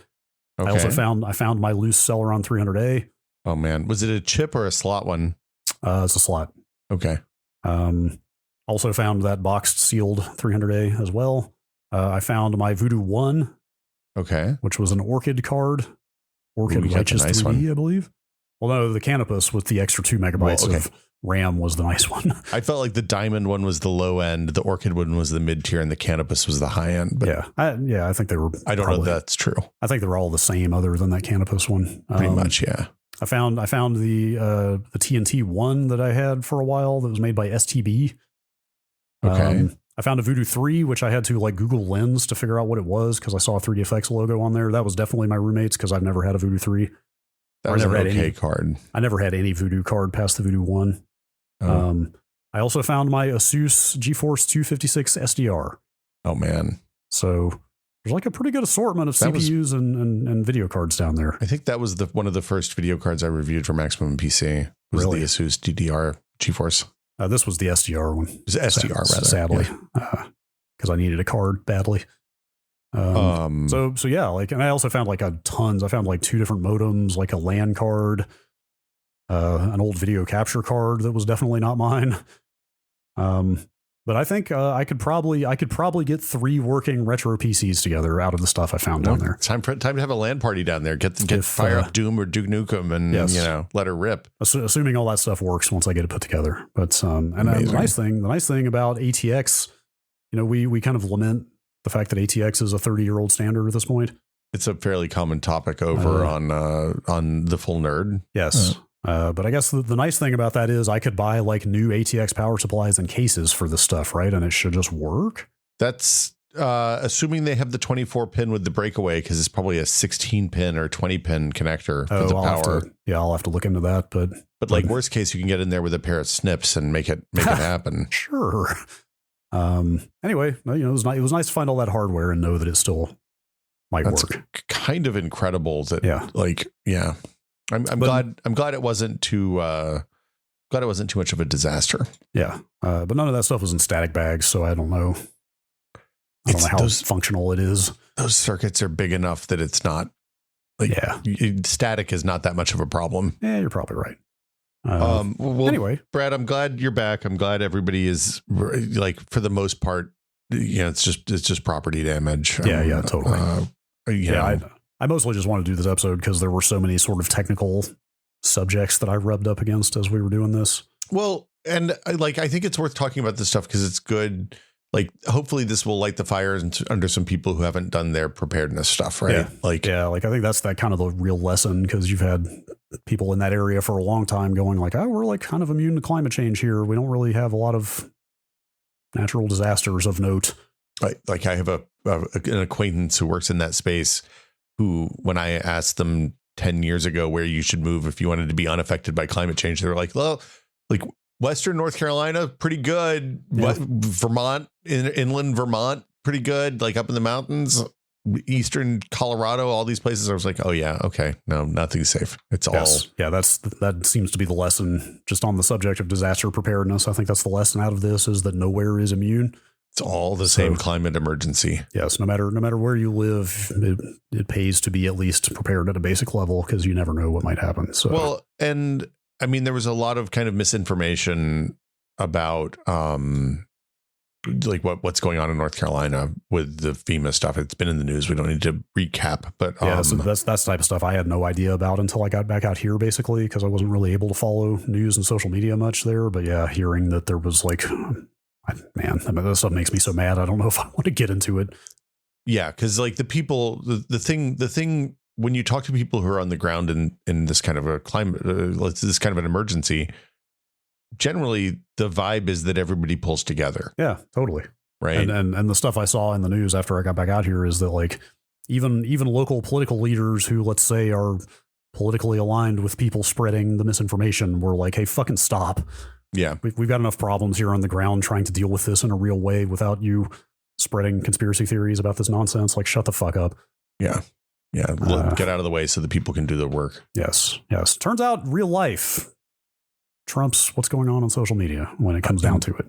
Okay. I also found my loose Celeron 300A. Oh man, was it a chip or a slot one? It's a slot. Okay. Also found that boxed sealed 300A as well. I found my Voodoo 1. Okay. Which was an Orchid card. Orchid Righteous nice 3D, one. I believe. Well, no, the Canopus with the extra 2 megabytes of RAM was the nice one. I felt like the Diamond one was the low end, the Orchid one was the mid tier, and the Canopus was the high end. But I think they were. I don't know if that's true. I think they were all the same, other than that Canopus one. Pretty much, yeah. I found the TNT one that I had for a while that was made by STB. Okay. I found a Voodoo 3, which I had to Google Lens to figure out what it was because I saw a 3DFX logo on there. That was definitely my roommate's because I've never had a Voodoo 3. That was an okay card. I never had any Voodoo card past the Voodoo 1. Oh. I also found my Asus GeForce 256 SDR. Oh, man. So there's a pretty good assortment of CPUs and video cards down there. I think that was one of the first video cards I reviewed for Maximum PC. Was the Asus DDR GeForce. This was the SDR one. It was SDR, rather. Sadly. Because I needed a card badly. So yeah, and I also found tons. I found 2 different modems, a LAN card, an old video capture card that was definitely not mine. But I think I could probably get 3 working retro PCs together out of the stuff I found down there. Time to have a LAN party down there. Get fire up Doom or Duke Nukem and let her rip. Assuming all that stuff works once I get it put together. But the nice thing about ATX, we kind of lament the fact that ATX is a 30-year-old standard at this point. It's a fairly common topic over on the Full Nerd. Yes. But I guess the nice thing about that is I could buy like new ATX power supplies and cases for this stuff, right? And it should just work. That's assuming they have the 24 pin with the breakaway, because it's probably a 16 pin or 20 pin connector for the power. I'll have to look into that. But like worst case, you can get in there with a pair of snips and make it happen. Sure. Anyway, it was nice to find all that hardware and know that it still might work. Kind of incredible that I'm glad it wasn't too much of a disaster. Yeah. But none of that stuff was in static bags, so I don't know. I don't know how functional it is. Those circuits are big enough that it's not static is not that much of a problem. Yeah, you're probably right. Anyway, Brad, I'm glad you're back. I'm glad everybody is for the most part, it's just property damage. Yeah, totally. I mostly just wanted to do this episode because there were so many sort of technical subjects that I rubbed up against as we were doing this. Well, and I think it's worth talking about this stuff because it's good. Like, hopefully this will light the fires under some people who haven't done their preparedness stuff, right? I think that's that kind of the real lesson, because you've had people in that area for a long time going like, oh, we're like kind of immune to climate change here. We don't really have a lot of natural disasters of note. Like I have an acquaintance who works in that space who, when I asked them 10 years ago where you should move if you wanted to be unaffected by climate change, they were like, well, like Western North Carolina, pretty good. Yeah. Vermont, inland Vermont, pretty good. Like up in the mountains, Eastern Colorado, all these places. I was like, oh yeah, okay, no, nothing's safe. It's all. Yeah, that seems to be the lesson. Just on the subject of disaster preparedness, I think that's the lesson out of this, is that nowhere is immune. It's all the same climate emergency. Yes, no matter where you live, it pays to be at least prepared at a basic level, because you never know what might happen. So well, and I mean, there was a lot of kind of misinformation about like what's going on in North Carolina with the FEMA stuff. It's been in the news. We don't need to recap, but so that's the type of stuff I had no idea about until I got back out here, basically, because I wasn't really able to follow news and social media much there. But yeah, hearing that there was like, man, that stuff makes me so mad. I don't know if I want to get into it. Yeah, because like the people, the thing. When you talk to people who are on the ground in this kind of a climate, this kind of an emergency, generally the vibe is that everybody pulls together. Yeah, totally. Right. And the stuff I saw in the news after I got back out here is that like even local political leaders who, let's say, are politically aligned with people spreading the misinformation were like, hey, fucking stop. Yeah. We've got enough problems here on the ground trying to deal with this in a real way without you spreading conspiracy theories about this nonsense. Like, shut the fuck up. Yeah. Yeah, get out of the way so that people can do their work. Yes. Turns out real life trumps what's going on social media when it comes down to it.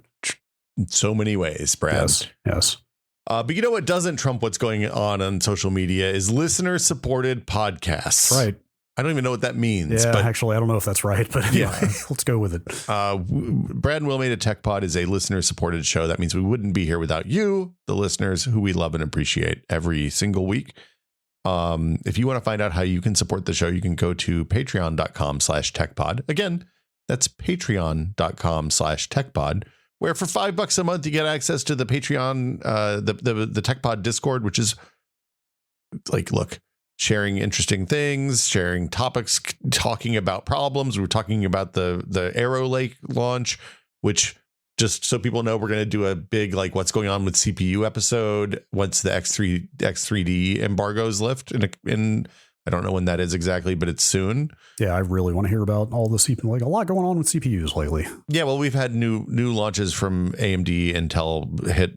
In so many ways, Brad. Yes. But you know what doesn't trump what's going on social media is listener-supported podcasts. That's right. I don't even know what that means. Yeah, actually, I don't know if that's right, but anyway, let's go with it. Brad and Will Made a Tech Pod is a listener-supported show. That means we wouldn't be here without you, the listeners, who we love and appreciate every single week. If you want to find out how you can support the show, you can go to patreon.com/techpod. Again, that's patreon.com/techpod, where for $5 a month, you get access to the Patreon, the TechPod Discord, which is like, look, sharing interesting things, sharing topics, talking about problems. We were talking about the Arrow Lake launch, which, just so people know, we're going to do a big, like, what's going on with CPU episode once the X3D embargoes lift in I don't know when that is exactly, but it's soon. Yeah, I really want to hear about all the CPU, like a lot going on with CPUs lately. Yeah, well, we've had new launches from AMD, Intel hit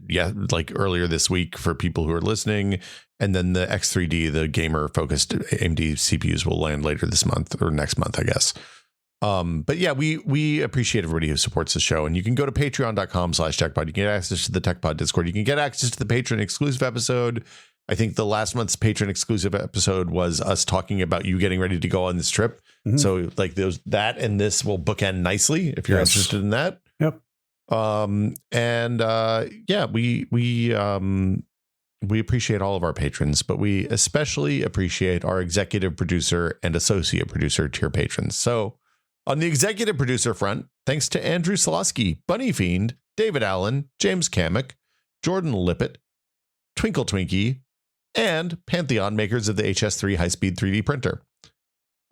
like earlier this week for people who are listening, and then the X3D, the gamer focused AMD CPUs, will land later this month or next month, I guess. But yeah, we appreciate everybody who supports the show, and you can go to patreon.com/techpod. You can get access to the TechPod Discord. You can get access to the patron exclusive episode. I think the last month's patron exclusive episode was us talking about you getting ready to go on this trip. Mm-hmm. So like that and this will bookend nicely if you're interested in that. Yep. Yeah, we appreciate all of our patrons, but we especially appreciate our executive producer and associate producer tier patrons. So on the executive producer front, thanks to Andrew Solosky, Bunny Fiend, David Allen, James Kamek, Jordan Lippett, Twinkle Twinkie, and Pantheon, makers of the HS3 high-speed 3D printer.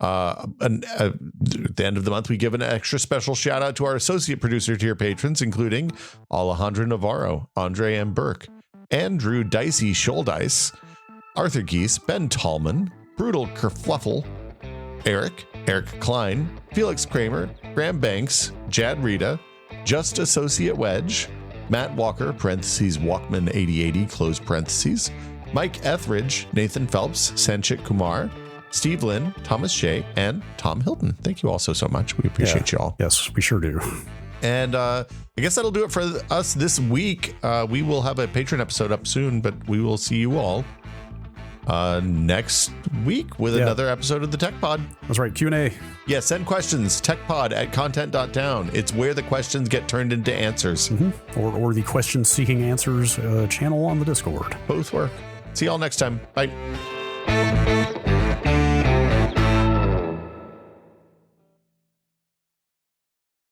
At the end of the month, we give an extra special shout out to our associate producer tier patrons, including Alejandro Navarro, Andre M. Burke, Andrew Dicey Shouldice, Arthur Geese, Ben Tallman, Brutal Kerfluffle, Eric Klein, Felix Kramer, Graham Banks, Jad Rita, Just Associate Wedge, Matt Walker, parentheses Walkman 8080, close parentheses, Mike Etheridge, Nathan Phelps, Sanchit Kumar, Steve Lynn, Thomas Shea, and Tom Hilton. Thank you all so much. We appreciate you all. Yes, we sure do. And I guess that'll do it for us this week. We will have a Patreon episode up soon, but we will see you all next week with another episode of the Tech Pod. That's right, Q&A. Yeah, send questions, techpod@content.town. It's where the questions get turned into answers. Mm-hmm. Or the question seeking answers channel on the Discord. Both work. See y'all next time. Bye.